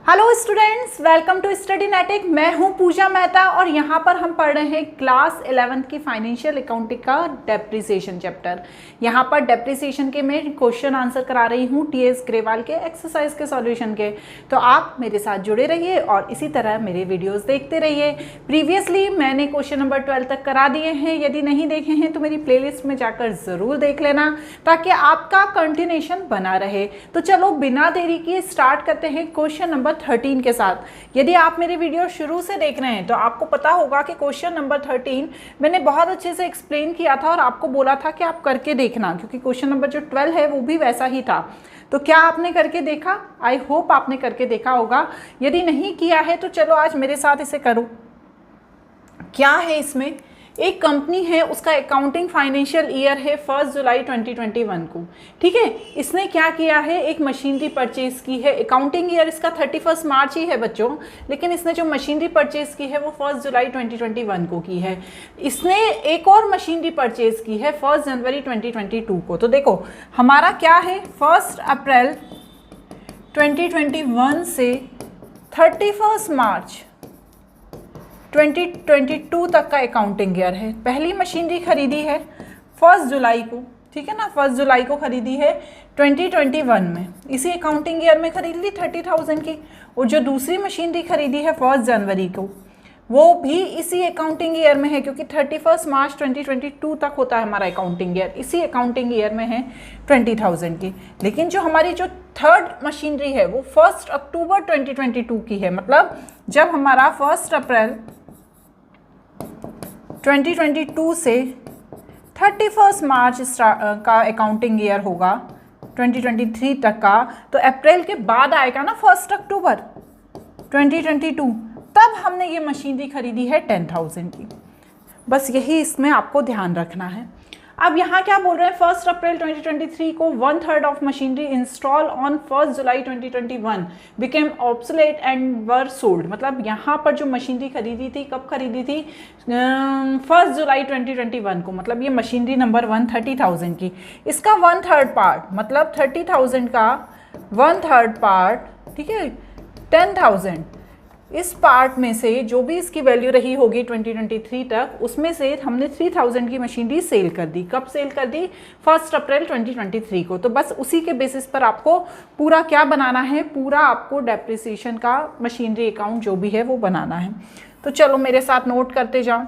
Hello students, welcome to study netic. मैं हूं पूजा मेहता और यहाँ पर हम पढ़ रहे हैं क्लास 11th की फाइनेंशियल अकाउंटिंग का डेप्रिसिएशन चैप्टर। यहाँ पर डेप्रिसिएशन के मैं क्वेश्चन आंसर करा रही हूँ टीएस ग्रेवाल के एक्सरसाइज के सॉल्यूशन के। तो आप मेरे साथ जुड़े रहिए और इसी तरह मेरे वीडियोस देखते रहिए। प्रीवियसली मैंने क्वेश्चन नंबर 12 तक करा दिए हैं, यदि नहीं देखे हैं तो मेरी प्लेलिस्ट में जाकर ज़रूर देख लेना ताकि आपका कंटिन्यूएशन बना रहे। तो चलो बिना देरी किए स्टार्ट करते हैं क्वेश्चन नंबर 13 के साथ। यदि आप मेरे वीडियो शुरू से देख रहे हैं तो आपको पता होगा कि क्वेश्चन नंबर 13 मैंने बहुत अच्छे से एक्सप्लेन किया था और आपको बोला था कि आप करके देखना, क्योंकि क्वेश्चन नंबर जो 12 है वो भी वैसा ही था। तो क्या आपने करके देखा? आई होप आपने करके देखा होगा। यदि नहीं किया है तो चलो आज मेरे साथ इसे करो। क्या है इसमें? एक कंपनी है, उसका अकाउंटिंग फाइनेंशियल ईयर है 1 जुलाई 2021 को। ठीक है, इसने क्या किया है, एक मशीनरी परचेज की है। अकाउंटिंग ईयर इसका 31 मार्च ही है बच्चों, लेकिन इसने जो मशीनरी परचेज की है वो 1 जुलाई 2021 को की है। इसने एक और मशीनरी परचेज की है 1 जनवरी 2022 को। तो देखो हमारा क्या है, 1 अप्रैल 2021 से 31 मार्च 2022 तक का अकाउंटिंग ईयर है। पहली मशीनरी खरीदी है 1 जुलाई को, ठीक है ना, 1 जुलाई को खरीदी है 2021 में, इसी अकाउंटिंग ईयर में खरीद ली 30,000 की। और जो दूसरी मशीनरी खरीदी है 1 जनवरी को, वो भी इसी अकाउंटिंग ईयर में है, क्योंकि 31 मार्च 2022 तक होता है हमारा अकाउंटिंग ईयर, इसी अकाउंटिंग ईयर में है 20,000 की। लेकिन जो हमारी जो थर्ड मशीनरी है वो 1 अक्टूबर 2022 की है। मतलब जब हमारा 1 अप्रैल 2022 से 31 मार्च का अकाउंटिंग ईयर होगा 2023 तक का, तो अप्रैल के बाद आएगा ना 1 अक्टूबर 2022, तब हमने ये मशीनरी खरीदी है 10,000 की। बस यही इसमें आपको ध्यान रखना है। अब यहाँ क्या बोल रहे हैं, 1 अप्रैल 2023 को 1/3 of machinery install on 1 July 2021 became obsolete and were sold. मतलब यहाँ पर जो मशीनरी खरीदी थी, कब खरीदी थी, 1 जुलाई 2021 को। मतलब ये मशीनरी नंबर 1 30,000 की, इसका 1/3 पार्ट, मतलब 30,000 का 1/3 पार्ट, ठीक है, 10,000, इस पार्ट में से जो भी इसकी वैल्यू रही होगी 2023 तक, उसमें से हमने 3,000 की मशीनरी सेल कर दी। कब सेल कर दी? 1 अप्रैल 2023 को। तो बस उसी के बेसिस पर आपको पूरा क्या बनाना है, पूरा आपको डेप्रिसिएशन का मशीनरी अकाउंट जो भी है वो बनाना है। तो चलो मेरे साथ नोट करते जाओ।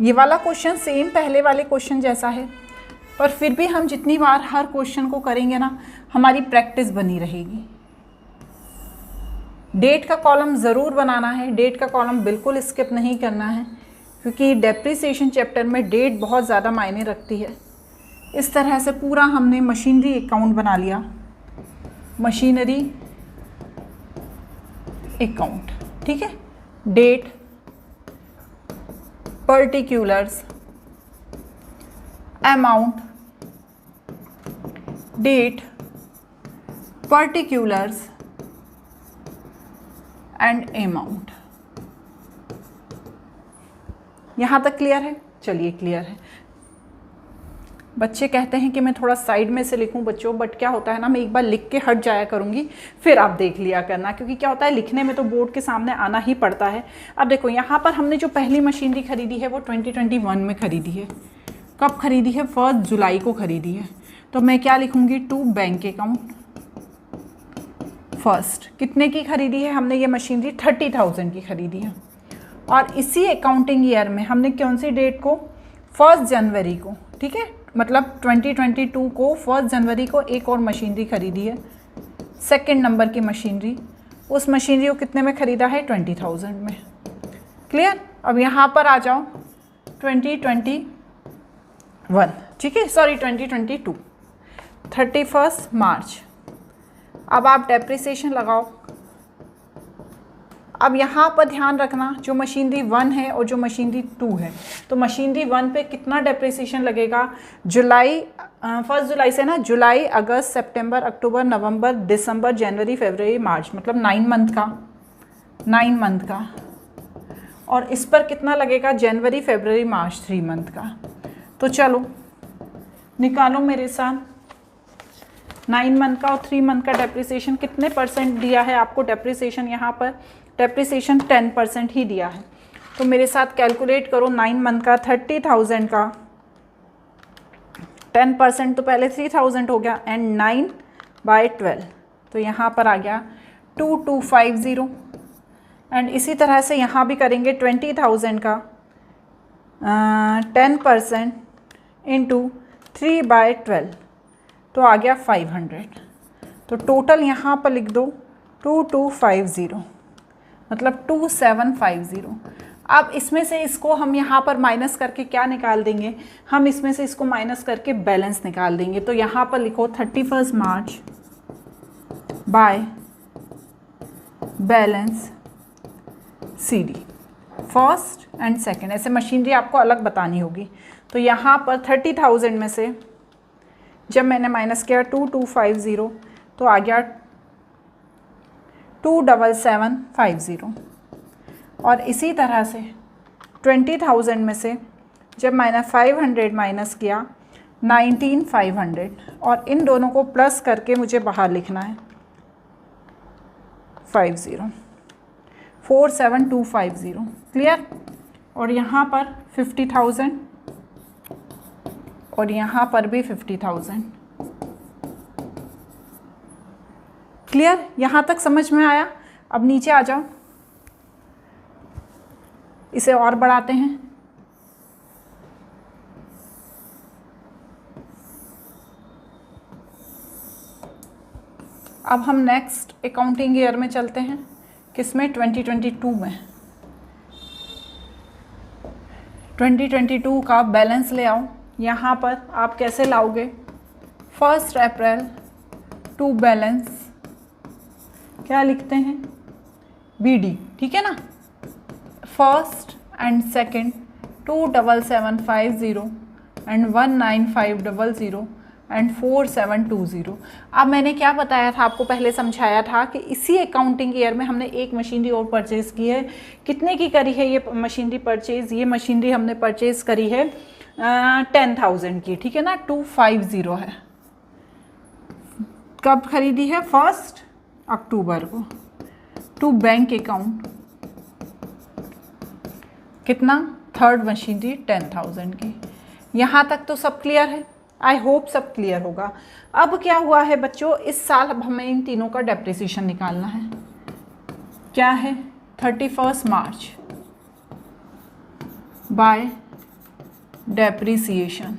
ये वाला क्वेश्चन सेम पहले वाले क्वेश्चन जैसा है, पर फिर भी हम जितनी बार हर क्वेश्चन को करेंगे ना, हमारी प्रैक्टिस बनी रहेगी। डेट का कॉलम ज़रूर बनाना है, डेट का कॉलम बिल्कुल स्किप नहीं करना है, क्योंकि डेप्रिसिएशन चैप्टर में डेट बहुत ज़्यादा मायने रखती है। इस तरह से पूरा हमने मशीनरी अकाउंट बना लिया, मशीनरी अकाउंट, ठीक है। Date, particulars, amount, date, particulars and amount. यहाँ तक क्लियर है? चलिए क्लियर है। बच्चे कहते हैं कि मैं थोड़ा साइड में से लिखूं बच्चों, बट क्या होता है ना, मैं एक बार लिख के हट जाया करूँगी, फिर आप देख लिया करना, क्योंकि क्या होता है लिखने में तो बोर्ड के सामने आना ही पड़ता है। अब देखो यहाँ पर हमने जो पहली मशीनरी खरीदी है वो 2021 में खरीदी है। कब खरीदी है? 1 जुलाई को खरीदी है। तो मैं क्या लिखूँगी, टू बैंक अकाउंट फर्स्ट। कितने की खरीदी है हमने ये मशीनरी? 30,000 की खरीदी है। और इसी अकाउंटिंग ईयर में हमने कौन सी डेट को? 1 जनवरी को, ठीक है, मतलब 2022 को 1 जनवरी को एक और मशीनरी खरीदी है, सेकंड नंबर की मशीनरी। उस मशीनरी को कितने में खरीदा है? 20,000 में। क्लियर? अब यहाँ पर आ जाओ 2021, ठीक है, सॉरी 2022, 31 मार्च। अब आप डेप्रिसिएशन लगाओ। अब यहाँ पर ध्यान रखना, जो मशीनरी 1 है और जो मशीनरी 2 है, तो मशीनरी 1 पे कितना डेप्रिसिएशन लगेगा? जुलाई, 1 जुलाई से ना, जुलाई, अगस्त, सितंबर, अक्टूबर, नवंबर, दिसंबर, जनवरी, फरवरी, मार्च, मतलब 9 मंथ का, 9 मंथ का। और इस पर कितना लगेगा? जनवरी, फरवरी, मार्च, 3 मंथ का। तो चलो निकालो मेरे साथ। 9 मंथ का और 3 मंथ का डेप्रिसिएशन कितने परसेंट दिया है आपको डेप्रिसिएशन? यहाँ पर डेप्रिसिएशन 10% ही दिया है। तो मेरे साथ कैलकुलेट करो, 9 मंथ का 30,000 का 10% तो पहले 3,000 हो गया एंड 9/12, तो यहाँ पर आ गया 2250। एंड इसी तरह से यहाँ भी करेंगे 20,000 का 10% इंटू 3/12, तो आ गया 500। तो टोटल यहाँ पर लिख दो 2250, मतलब 2750। अब इसमें से इसको हम यहाँ पर माइनस करके क्या निकाल देंगे? हम इसमें से इसको माइनस करके बैलेंस निकाल देंगे। तो यहाँ पर लिखो 31 March by balance CD, first and second, ऐसे मशीनरी आपको अलग बतानी होगी। तो यहाँ पर 30,000 में से जब मैंने माइनस किया 2250, तो आ गया 27750। और इसी तरह से 20,000 में से जब मैंने 500 माइनस किया 19,500, और इन दोनों को प्लस करके मुझे बाहर लिखना है 50, 47250। क्लियर? और यहाँ पर 50,000 और यहाँ पर भी 50,000। क्लियर? यहाँ तक समझ में आया? अब नीचे आ जाओ, इसे और बढ़ाते हैं। अब हम नेक्स्ट अकाउंटिंग ईयर में चलते हैं, किसमें? 2022 में। 2022 का बैलेंस ले आओ। यहाँ पर आप कैसे लाओगे? 1 अप्रैल टू बैलेंस क्या लिखते हैं? BD, ठीक है ना? First and second 27750 and 19500 and 4720। अब मैंने क्या बताया था आपको? पहले समझाया था कि इसी अकाउंटिंग ईयर में हमने एक मशीनरी और परचेज़ की है। कितने की करी है ये मशीनरी परचेज़? ये मशीनरी हमने परचेज़ करी है 10,000 की, ठीक है ना? 250 है। कब खरीदी है? 1 अक्टूबर को, टू बैंक अकाउंट। कितना? थर्ड मशीनरी 10,000 की। यहाँ तक तो सब क्लियर है? आई होप सब क्लियर होगा। अब क्या हुआ है बच्चों, इस साल अब हमें इन तीनों का डेप्रिसिएशन निकालना है। क्या है? 31 मार्च बाय डेप्रिसिएशन।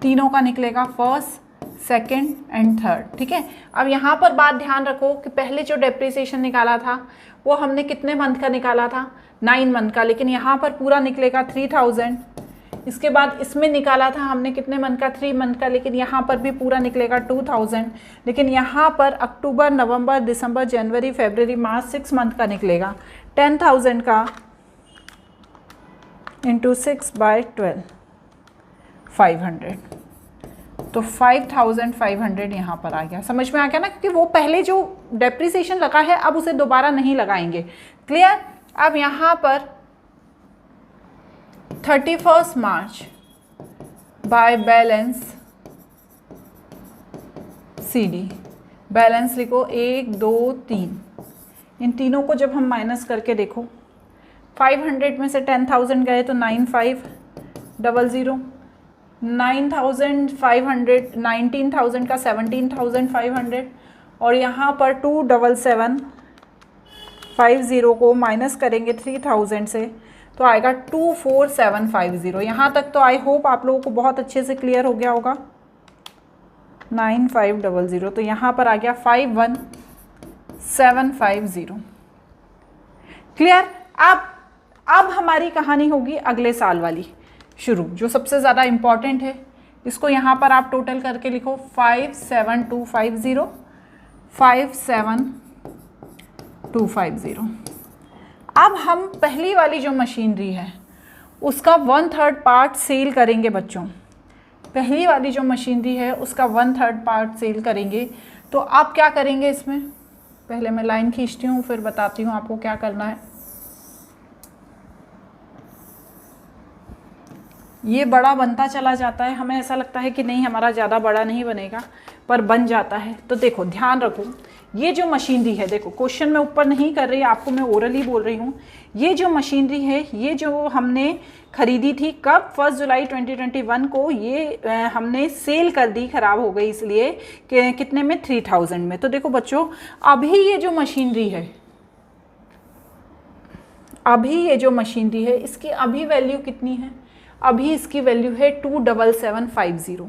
तीनों का निकलेगा 1, 2 एंड 3, ठीक है? अब यहाँ पर बात ध्यान रखो कि पहले जो डेप्रिसिएशन निकाला था वो हमने कितने मंथ का निकाला था? 9 मंथ का, लेकिन यहाँ पर पूरा निकलेगा 3,000। इसके बाद इसमें निकाला था हमने कितने मंथ का? 3 मंथ का, लेकिन यहाँ पर भी पूरा निकलेगा 2,000। लेकिन यहाँ पर अक्टूबर, नवंबर, दिसंबर, जनवरी, फरवरी, मार्च 6 मंथ का निकलेगा 10,000 का इंटू 6/12, 500। तो 5,500 यहाँ पर आ गया। समझ में आ गया ना? क्योंकि वो पहले जो डेप्रिसिएशन लगा है अब उसे दोबारा नहीं लगाएंगे। क्लियर? अब यहाँ पर 31 March by balance CD। Balance लिखो 1, 2, 3। इन तीनों को जब हम माइनस करके देखो, 500 में से 10,000 गए तो 9,500, 9,500, 19,000 का 17,500, और यहाँ पर 27750 को माइनस करेंगे 3,000 से तो आएगा 24750। यहाँ तक तो आई होप आप लोगों को बहुत अच्छे से क्लियर हो गया होगा। 9500, तो यहाँ पर आ गया 51750। क्लियर? अब हमारी कहानी होगी अगले साल वाली शुरू, जो सबसे ज़्यादा इम्पॉर्टेंट है। इसको यहाँ पर आप टोटल करके लिखो 57250, 57250। अब हम पहली वाली जो मशीनरी है उसका 1/3 पार्ट सेल करेंगे बच्चों। पहली वाली जो मशीनरी है उसका 1/3 पार्ट सेल करेंगे। तो आप क्या करेंगे इसमें? पहले मैं लाइन खींचती हूँ, फिर बताती हूँ आपको क्या करना है। ये बड़ा बनता चला जाता है, हमें ऐसा लगता है कि नहीं हमारा ज़्यादा बड़ा नहीं बनेगा, पर बन जाता है। तो देखो ध्यान रखो, ये जो मशीनरी है, देखो क्वेश्चन मैं ऊपर नहीं कर रही, आपको मैं ओरली बोल रही हूँ। ये जो मशीनरी है, ये जो हमने खरीदी थी कब, 1 जुलाई 2021 को, ये हमने सेल कर दी, ख़राब हो गई इसलिए, कि कितने में, 3000 में। तो देखो बच्चों, अभी ये जो मशीनरी है, इसकी अभी वैल्यू कितनी है, अभी इसकी वैल्यू है 27750।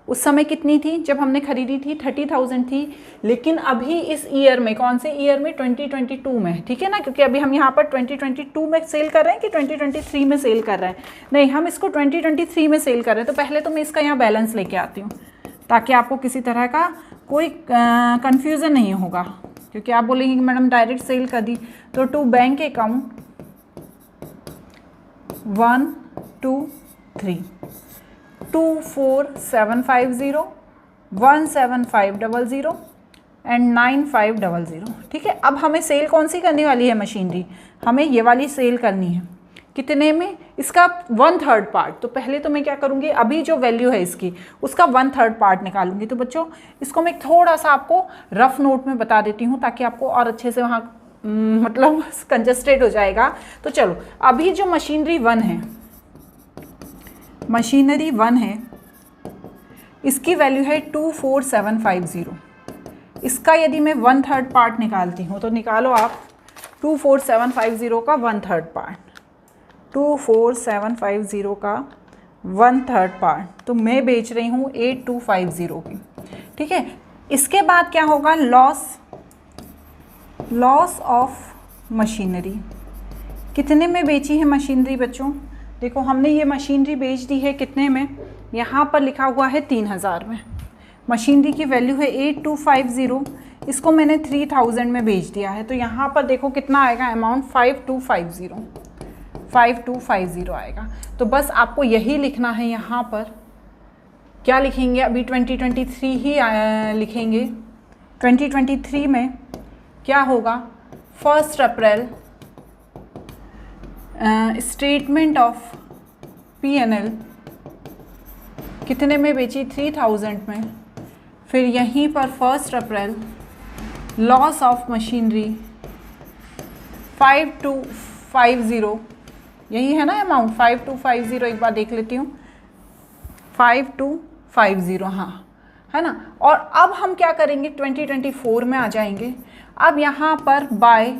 उस समय कितनी थी जब हमने खरीदी थी, 30,000 थी, लेकिन अभी इस ईयर में, कौन से ईयर में, 2022 में, ठीक है ना, क्योंकि अभी हम यहाँ पर 2022 में सेल कर रहे हैं कि 2023 में सेल कर रहे हैं, नहीं हम इसको 2023 में सेल कर रहे हैं। तो पहले तो मैं इसका यहाँ बैलेंस लेके आती हूँ ताकि आपको किसी तरह का कोई कन्फ्यूज़न नहीं होगा, क्योंकि आप बोलेंगे कि मैडम डायरेक्ट सेल कर दी। तो टू बैंक अकाउंट 1 2 3 24750 17500 एंड 9500, ठीक है। अब हमें सेल कौन सी करने वाली है मशीनरी, हमें ये वाली सेल करनी है, कितने में, इसका 1/3 पार्ट। तो पहले तो मैं क्या करूँगी, अभी जो वैल्यू है इसकी उसका 1/3 पार्ट निकालूंगी। तो बच्चों इसको मैं थोड़ा सा आपको रफ नोट में बता देती हूँ ताकि आपको और अच्छे से वहाँ मतलब कंजस्टेड हो जाएगा। तो चलो, अभी जो मशीनरी 1 है, इसकी वैल्यू है 24750। इसका यदि मैं 1/3 पार्ट निकालती हूँ, तो निकालो आप 24750 का 1/3 पार्ट, 24750 का 1/3 पार्ट, तो मैं बेच रही हूँ 8250 की, ठीक है। इसके बाद क्या होगा, लॉस ऑफ मशीनरी। कितने में बेची है मशीनरी बच्चों, देखो हमने ये मशीनरी बेच दी है कितने में, यहाँ पर लिखा हुआ है 3000 में। मशीनरी की वैल्यू है 8250, इसको मैंने 3000 में बेच दिया है। तो यहाँ पर देखो कितना आएगा अमाउंट, 5250 आएगा। तो बस आपको यही लिखना है, यहाँ पर क्या लिखेंगे, अभी 2023 ही लिखेंगे। 2023 में क्या होगा, 1 अप्रैल स्टेटमेंट ऑफ P&L कितने में बेची, 3000 में। फिर यहीं पर 1 अप्रैल लॉस ऑफ मशीनरी 5250, यही है ना अमाउंट, 5250, एक बार देख लेती हूँ, 5250, हाँ है ना। और अब हम क्या करेंगे, 2024 में आ जाएंगे। अब यहाँ पर बाय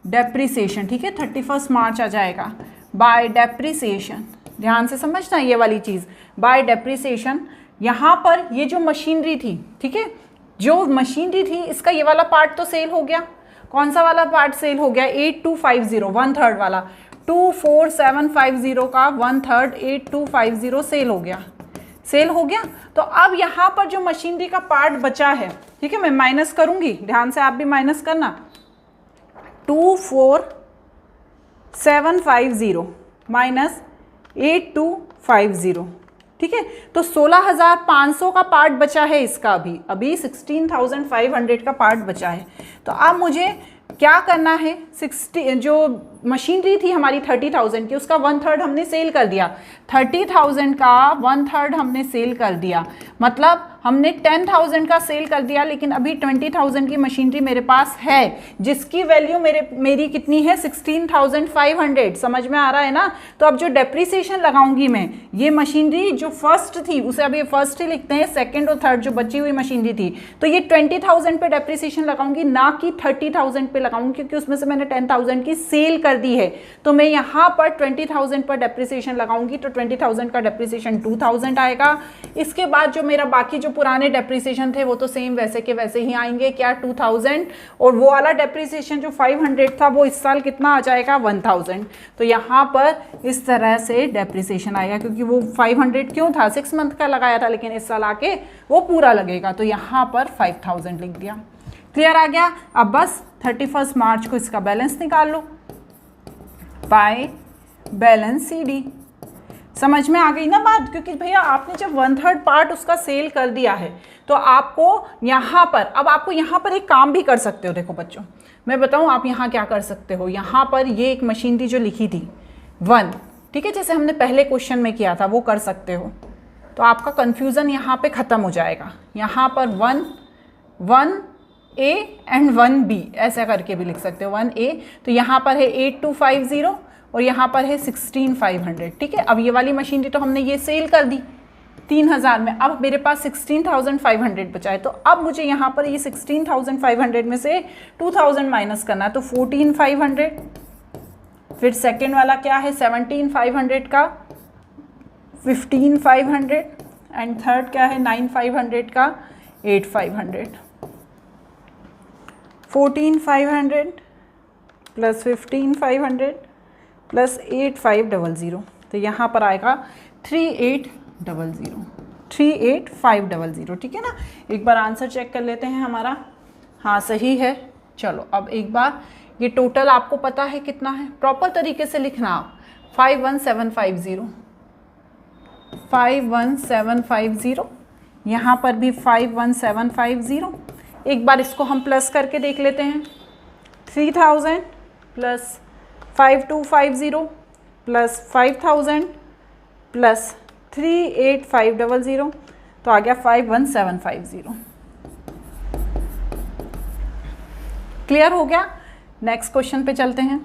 डेप्रिसिएशन, ठीक है, 31 मार्च आ जाएगा, बाय डेप्रिसिएशन, ध्यान से समझना ये वाली चीज़, बाय डेप्रिसिएशन। यहाँ पर ये जो मशीनरी थी, ठीक है, जो मशीनरी थी इसका ये वाला पार्ट तो सेल हो गया। कौन सा वाला पार्ट सेल हो गया, 8250, 1/3 वाला, 24750 का 1/3 8250 सेल हो गया, तो अब यहाँ पर जो मशीनरी का पार्ट बचा है, ठीक है, मैं माइनस करूँगी, ध्यान से आप भी माइनस करना, 24750 माइनस 8250, ठीक है। तो 16500 का पार्ट बचा है इसका, अभी 16500 का पार्ट बचा है। तो अब मुझे क्या करना है, 60 जो मशीनरी थी हमारी 30,000 की, उसका 1/3 हमने सेल कर दिया, 30,000 का 1/3 हमने सेल कर दिया, मतलब हमने 10,000 का सेल कर दिया, लेकिन अभी 20,000 की मशीनरी मेरे पास है, जिसकी वैल्यू मेरी कितनी है, 16,500। समझ में आ रहा है ना। तो अब जो डेप्रिसिएशन लगाऊंगी मैं, ये मशीनरी जो फर्स्ट थी उसे अभी फर्स्ट ही लिखते हैं, सेकंड और थर्ड जो बची हुई मशीनरी थी, तो ये 20,000 पे डेप्रिसिएशन लगाऊंगी, ना कि 30,000 पे लगाऊंगी, क्योंकि उसमें से मैंने 10,000 की सेल कर दी है। तो मैं यहाँ पर 20,000 पर डेप्रिसिएशन लगाऊंगी, तो 20,000 का डेप्रिसिएशन 2,000 आएगा। इसके बाद जो मेरा बाकी जो पुराने डेप्रिसिएशन थे वो तो सेम वैसे के वैसे ही आएंगे, क्या 2,000, और वो वाला डेप्रिसिएशन जो 500 था वो इस साल कितना आ जाएगा, 1,000। तो यहाँ पर इस तरह से डेप्रिसिएशन आएगा, क्योंकि वो 500 क्यों था, 6 मंथ का लगाया था, लेकिन इस साल आके वो पूरा लगेगा। तो यहाँ पर 5,000 लिख दिया। क्लियर आ गया। अब बस 31 मार्च को इसका बैलेंस निकाल लो, बाय बैलेंस CD। समझ में आ गई ना बात, क्योंकि भैया आपने जब 1/3 पार्ट उसका सेल कर दिया है, तो आपको यहाँ पर, अब आपको यहाँ पर एक काम भी कर सकते हो। देखो बच्चों, मैं बताऊँ आप यहाँ क्या कर सकते हो। यहाँ पर ये एक मशीनरी जो लिखी थी 1, ठीक है, जैसे हमने पहले क्वेश्चन में किया था, वो कर सकते हो। तो आपका कन्फ्यूज़न यहाँ पे ख़त्म हो जाएगा। यहाँ पर 1A एंड 1B ऐसा करके भी लिख सकते हो, 1A तो यहाँ पर है 8250 और यहाँ पर है 16500, ठीक है। अब ये वाली मशीनरी तो हमने ये सेल कर दी 3000 में, अब मेरे पास 16500 बचा है। तो अब मुझे यहाँ पर ये 16500 में से 2000 माइनस करना है, तो 14500, फिर सेकेंड वाला क्या है 17500 का 15500 एंड थर्ड क्या है 9500 का 8500। 14500 प्लस 15500 प्लस 8500, तो यहाँ पर आएगा 38500, ठीक है ना। एक बार आंसर चेक कर लेते हैं हमारा, हाँ सही है। चलो अब एक बार ये टोटल आपको पता है कितना है, प्रॉपर तरीके से लिखना आप 51750, यहाँ पर भी 51750। एक बार इसको हम प्लस करके देख लेते हैं, 3000 प्लस 5250 प्लस 5000 प्लस 38500, तो आ गया 51750। क्लियर हो गया। नेक्स्ट क्वेश्चन पे चलते हैं।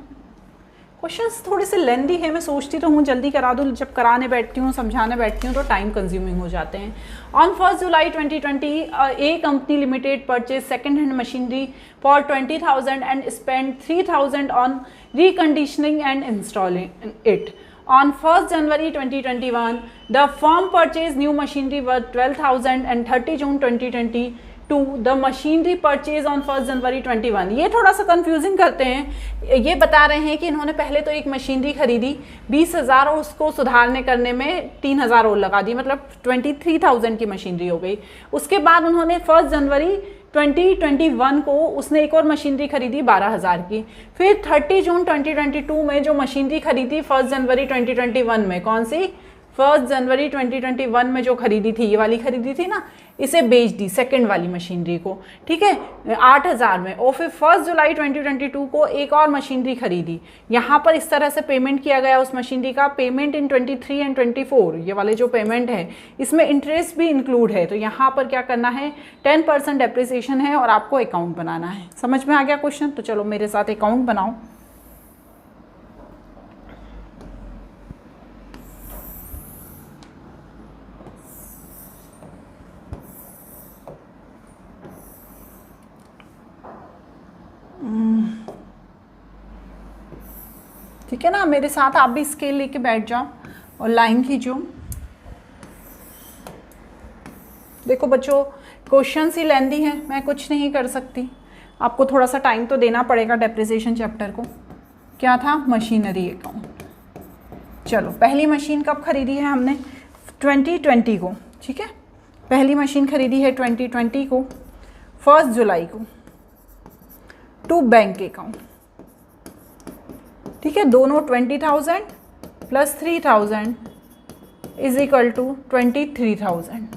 क्वेश्चंस थोड़ी सी लेंदी है, मैं सोचती तो हूँ जल्दी करा दूँ, जब कराने बैठती हूँ समझाने बैठती हूँ तो टाइम कंज्यूमिंग हो जाते हैं। On 1 July 2020 A company limited purchase second hand machinery for 20,000 and spend 3,000 on reconditioning and installing it. On 1st January 2021, the firm purchased new machinery worth 12,000 and 30 June 2022, the machinery purchased on 1st January 21। ये थोड़ा सा confusing करते हैं। ये बता रहे हैं कि इन्होंने पहले तो एक मशीनरी खरीदी 20,000 और उसको सुधारने करने में 3,000 और लगा दी, मतलब 23,000 की मशीनरी हो गई। उसके बाद उन्होंने 1 जनवरी 2021 को उसने एक और मशीनरी खरीदी 12,000 की। फिर 30 जून 2022 में जो मशीनरी खरीदी 1 जनवरी 2021 में, कौन सी 1 जनवरी 2021 में जो खरीदी थी, ये वाली खरीदी थी ना, इसे बेच दी सेकंड वाली मशीनरी को, ठीक है 8,000 में। और फिर 1 जुलाई 2022 को एक और मशीनरी खरीदी। यहाँ पर इस तरह से पेमेंट किया गया उस मशीनरी का, पेमेंट इन 23 एंड 24, ये वाले जो पेमेंट है इसमें इंटरेस्ट भी इंक्लूड है। तो यहाँ पर क्या करना है 10% डेप्रिसिएशन है और आपको अकाउंट बनाना है। समझ में आ गया क्वेश्चन? तो चलो मेरे साथ अकाउंट बनाओ। ठीक है ना, मेरे साथ आप भी स्केल लेके बैठ जाओ और लाइन खींचो। देखो बच्चों, क्वेश्चंस ही लेंदी हैं, मैं कुछ नहीं कर सकती, आपको थोड़ा सा टाइम तो देना पड़ेगा डेप्रिसिएशन चैप्टर को। क्या था? Machinery account. चलो पहली मशीन कब खरीदी है हमने? 2020 को, ठीक है। पहली मशीन खरीदी है 2020 को 1 जुलाई को, टू बैंक अकाउंट, ठीक है। दोनों 20,000 प्लस 3,000 इज इक्वल टू 23,000,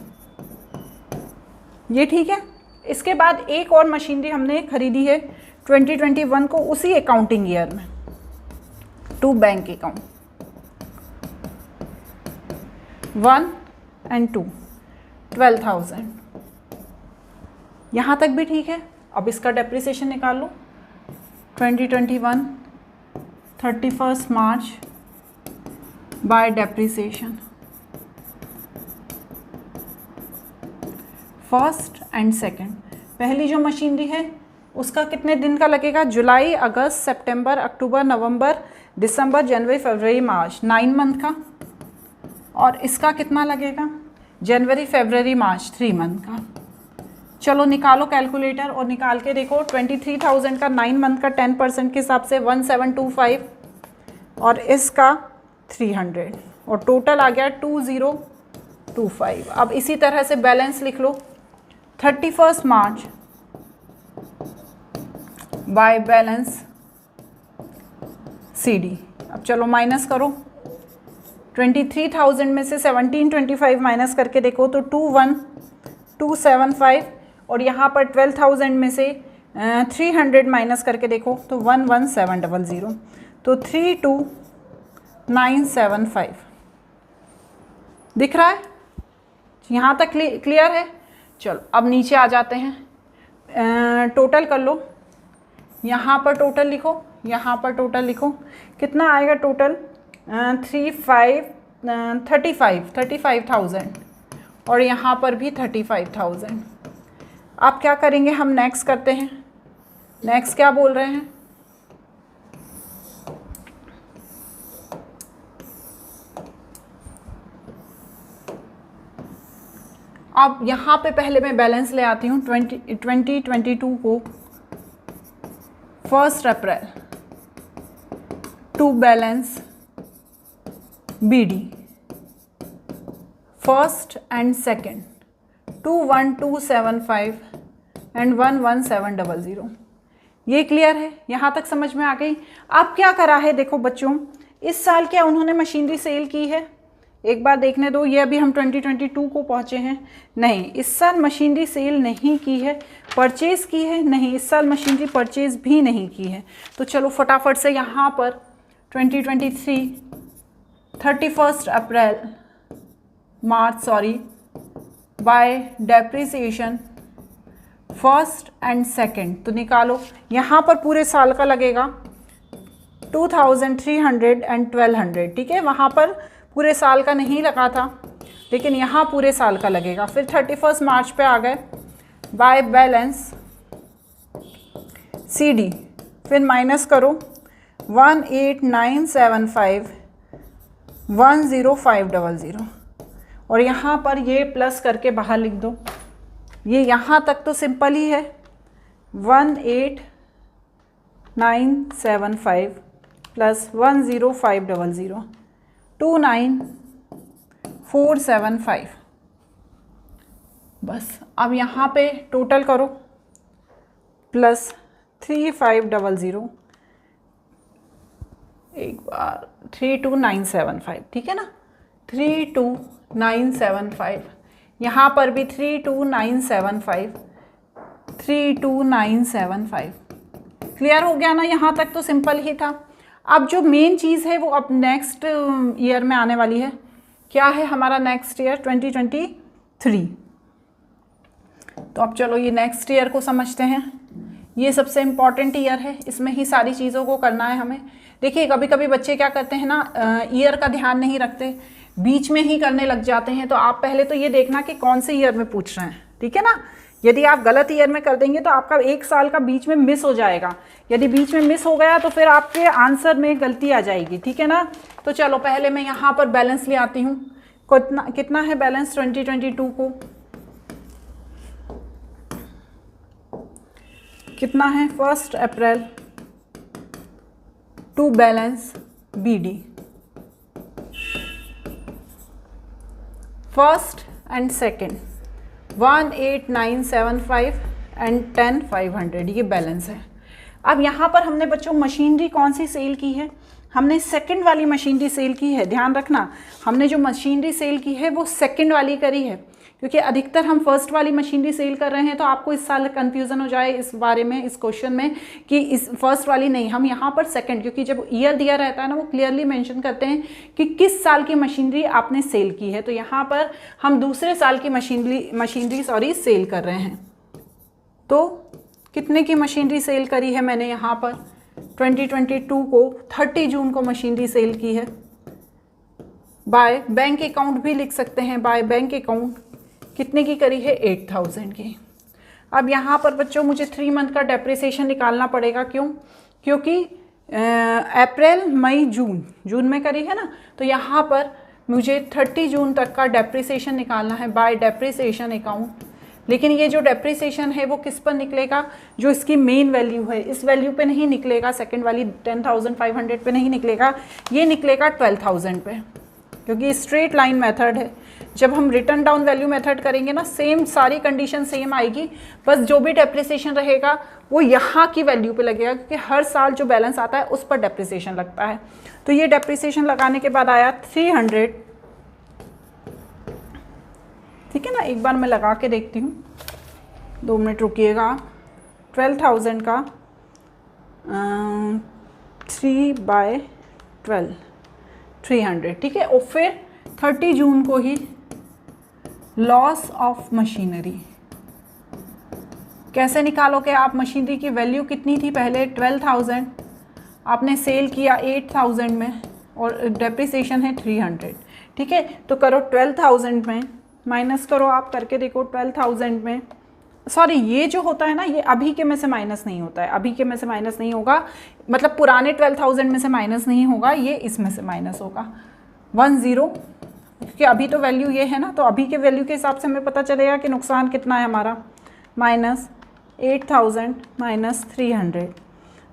ये ठीक है। इसके बाद एक और मशीनरी हमने खरीदी है 2021 को उसी अकाउंटिंग ईयर में, टू बैंक अकाउंट 1 एंड 2, 12,000। यहाँ तक भी ठीक है। अब इसका डेप्रिसिएशन निकाल लो। 2021 31 March by depreciation, first and second. पहली जो मशीनरी है उसका कितने दिन का लगेगा? जुलाई, अगस्त, सितंबर, अक्टूबर, नवंबर, दिसंबर, जनवरी, फरवरी, मार्च, 9 मंथ का। और इसका कितना लगेगा? जनवरी, फरवरी, मार्च, 3 मंथ का। चलो निकालो कैलकुलेटर और निकाल के देखो। 23,000 का 9 मंथ का 10% के हिसाब से 1725 और इसका 300 और टोटल आ गया 2025। अब इसी तरह से बैलेंस लिख लो। 31 मार्च बाय बैलेंस CD। अब चलो माइनस करो। 23,000 में से 1725 माइनस करके देखो तो 21275 और यहाँ पर 12,000 में से 300 माइनस करके देखो तो 11700, तो 32975 दिख रहा है। यहाँ तक क्लियर है। चलो अब नीचे आ जाते हैं, टोटल कर लो, यहाँ पर टोटल लिखो, यहाँ पर टोटल लिखो, कितना आएगा टोटल 35,000 और यहाँ पर भी 35,000। अब क्या करेंगे हम, नेक्स्ट करते हैं। नेक्स्ट क्या बोल रहे हैं, अब यहाँ पे पहले मैं बैलेंस ले आती हूँ 2022 को 1 April to balance BD first and second 21275 and 11700। ये क्लियर है, यहाँ तक समझ में आ गई। अब क्या करा है देखो बच्चों, इस साल क्या उन्होंने मशीनरी सेल की है, एक बार देखने दो। ये अभी हम 2022 को पहुँचे हैं, नहीं इस साल मशीनरी सेल नहीं की है, परचेज़ की है, नहीं इस साल मशीनरी परचेज़ भी नहीं की है। तो चलो फटाफट से यहाँ पर 2023 31 April by depreciation first and second, तो निकालो। यहाँ पर पूरे साल का लगेगा 2300 एंड 1200, ठीक है, वहाँ पर पूरे साल का नहीं लगा था, लेकिन यहाँ पूरे साल का लगेगा। फिर 31 मार्च पे आ गए, बाय बैलेंस CD, फिर माइनस करो 18975 10500 और यहाँ पर ये प्लस करके बाहर लिख दो। ये यहाँ तक तो सिंपल ही है, 18975 प्लस 10500 29475। बस अब यहाँ पे टोटल करो, प्लस 3500, एक बार 32975, ठीक है ना, 32975, यहाँ पर भी 32975 32975। क्लियर हो गया ना, यहाँ तक तो सिंपल ही था। अब जो मेन चीज़ है वो अब नेक्स्ट ईयर में आने वाली है। क्या है हमारा नेक्स्ट ईयर 2023। तो अब चलो ये नेक्स्ट ईयर को समझते हैं। ये सबसे इम्पॉर्टेंट ईयर है, इसमें ही सारी चीज़ों को करना है हमें। देखिए कभी कभी बच्चे क्या करते हैं ना, ईयर का ध्यान नहीं रखते, बीच में ही करने लग जाते हैं। तो आप पहले तो ये देखना कि कौन से ईयर में पूछ रहे हैं, ठीक है ना। यदि आप गलत ईयर में कर देंगे तो आपका एक साल का बीच में मिस हो जाएगा। यदि बीच में मिस हो गया तो फिर आपके आंसर में गलती आ जाएगी, ठीक है ना। तो चलो पहले मैं यहाँ पर बैलेंस ले आती हूँ। कितना है बैलेंस 2022 को, कितना है 1 April to balance BD first and second 18975 and 10500, ये बैलेंस है। अब यहाँ पर हमने बच्चों मशीनरी कौन सी सेल की है, हमने सेकंड वाली मशीनरी सेल की है। ध्यान रखना, हमने जो मशीनरी सेल की है वो सेकंड वाली करी है, क्योंकि अधिकतर हम फर्स्ट वाली मशीनरी सेल कर रहे हैं। तो आपको इस साल कंफ्यूजन हो जाए इस बारे में, इस क्वेश्चन में, कि इस फर्स्ट वाली नहीं, हम यहाँ पर सेकंड, क्योंकि जब ईयर दिया रहता है ना वो क्लियरली मेंशन करते हैं कि किस साल की मशीनरी आपने सेल की है। तो यहाँ पर हम दूसरे साल की मशीनरी सेल कर रहे हैं। तो कितने की मशीनरी सेल करी है मैंने यहाँ पर 2022 को 30 जून को मशीनरी सेल की है। बाय बैंक अकाउंट भी लिख सकते हैं, बाय बैंक अकाउंट कितने की करी है 8000 की। अब यहाँ पर बच्चों मुझे 3 मंथ का डेप्रिसिएशन निकालना पड़ेगा, क्यों, क्योंकि अप्रैल मई जून में करी है ना। तो यहाँ पर मुझे 30 जून तक का डेप्रिसिएशन निकालना है बाय डेप्रिसिएशन अकाउंट। लेकिन ये जो डेप्रिसिएशन है वो किस पर निकलेगा, जो इसकी मेन वैल्यू है इस वैल्यू पे नहीं निकलेगा, सेकंड वाली 10,500 पे नहीं निकलेगा, ये निकलेगा 12,000 पे, क्योंकि स्ट्रेट लाइन मेथड है। जब हम रिटर्न डाउन वैल्यू मेथड करेंगे ना, सेम सारी कंडीशन सेम आएगी, बस जो भी डेप्रिसिएशन रहेगा वो यहाँ की वैल्यू पे लगेगा, क्योंकि हर साल जो बैलेंस आता है उस पर डेप्रिसिएशन लगता है। तो ये डेप्रिसिएशन लगाने के बाद आया 300, ठीक है ना। एक बार मैं लगा के देखती हूँ, 2 मिनट रुकिएगा। 12,000 का 3/12 300, ठीक है। और फिर 30 जून को ही लॉस ऑफ मशीनरी। कैसे निकालोगे आप? मशीनरी की वैल्यू कितनी थी पहले? 12,000, आपने सेल किया 8,000 में और डेप्रिसिएशन है 300। ठीक है, तो करो 12,000 में माइनस करो, आप करके देखो 12,000 में, सॉरी ये जो होता है ना ये अभी के में से माइनस नहीं होता है, अभी के में से माइनस नहीं होगा, मतलब पुराने 12,000 में से माइनस नहीं होगा, ये इसमें से माइनस होगा 10, क्योंकि अभी तो वैल्यू ये है ना, तो अभी के वैल्यू के हिसाब से हमें पता चलेगा कि नुकसान कितना है हमारा, माइनस 8,000 माइनस 300।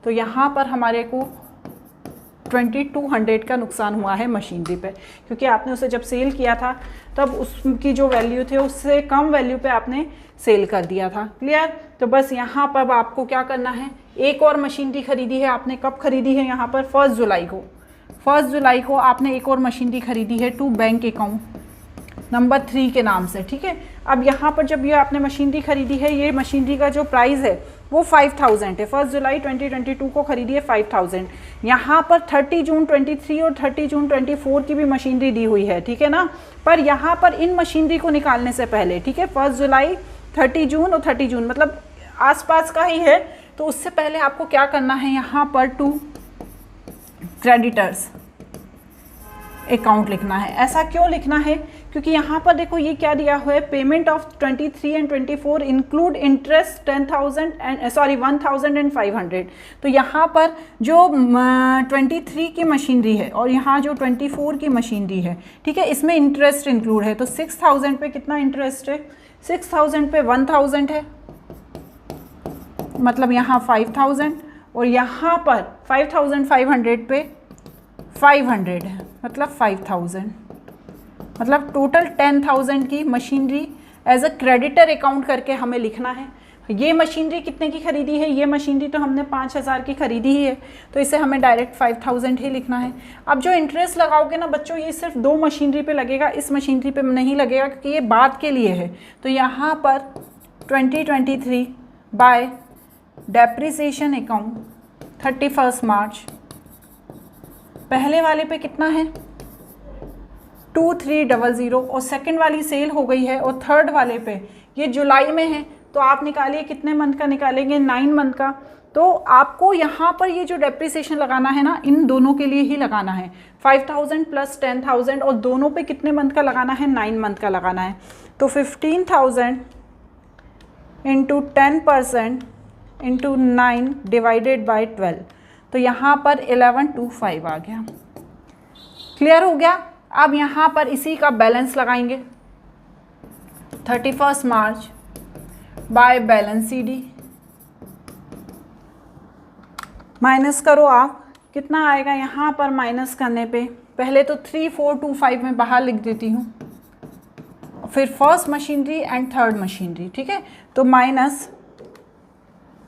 तो यहाँ पर हमारे को 2200 का नुकसान हुआ है मशीनरी पे, क्योंकि आपने उसे जब सेल किया था तब उसकी जो वैल्यू थे उससे कम वैल्यू पे आपने सेल कर दिया था। क्लियर? तो बस यहाँ पर आपको क्या करना है, एक और मशीनरी खरीदी है आपने। कब खरीदी है? यहाँ पर 1 जुलाई को। 1 जुलाई को आपने एक और मशीनरी खरीदी है टू बैंक अकाउंट नंबर 3 के नाम से। ठीक है, अब यहाँ पर जब ये आपने मशीनरी खरीदी है, ये मशीनरी का जो प्राइस है वो 5,000 है। 1 जुलाई 2022 को खरीदी है 5,000। यहाँ पर 30 जून 23 और 30 जून 24 की भी मशीनरी दी हुई है। ठीक है ना, पर यहाँ पर इन मशीनरी को निकालने से पहले, ठीक है, 1 जुलाई 30 जून और 30 जून मतलब आसपास का ही है, तो उससे पहले आपको क्या करना है, यहाँ पर टू क्रेडिटर्स अकाउंट लिखना है। ऐसा क्यों लिखना है? क्योंकि यहाँ पर देखो ये क्या दिया हुआ है, payment of 23 and 24 include interest 1,500। तो यहाँ पर जो 23 की मशीनरी है और यहाँ जो 24 की मशीनरी है, ठीक है, इसमें इंटरेस्ट इंक्लूड है। तो 6,000 पे कितना इंटरेस्ट है? 6,000 पे 1,000 है, मतलब यहाँ 5,000, और यहाँ पर 5,500 पे 500 है, मतलब 5,000, मतलब टोटल 10,000 की machinery as a creditor account करके हमें लिखना है। ये मशीनरी कितने की खरीदी है? ये मशीनरी तो हमने 5,000 की खरीदी ही है, तो इसे हमें डायरेक्ट 5,000 ही लिखना है। अब जो इंटरेस्ट लगाओगे ना बच्चों, ये सिर्फ 2 मशीनरी पे लगेगा, इस मशीनरी पे नहीं लगेगा क्योंकि ये बाद के लिए है। तो यहाँ पर 2023 बाय डेप्रिसिएशन अकाउंट 31 मार्च, पहले वाले पे कितना है 2300 और सेकंड वाली सेल हो गई है, और थर्ड वाले पे ये जुलाई में है, तो आप निकालिए कितने मंथ का निकालेंगे, 9 मंथ का। तो आपको यहाँ पर ये जो डेप्रिसिएशन लगाना है ना, इन दोनों के लिए ही लगाना है, 5,000 प्लस 10,000, और दोनों पे कितने मंथ का लगाना है, 9 मंथ का लगाना है। तो 15,000 इंटू 10% इंटू 9 डिवाइडेड बाई 12, तो यहाँ पर 1125 आ गया। क्लियर हो गया? अब यहाँ पर इसी का बैलेंस लगाएंगे, 31 March by balance CD, minus करो आप, कितना आएगा यहाँ पर माइनस करने पे, पहले तो 3425 में बाहर लिख देती हूँ, फिर first machinery and third machinery. ठीक है, तो माइनस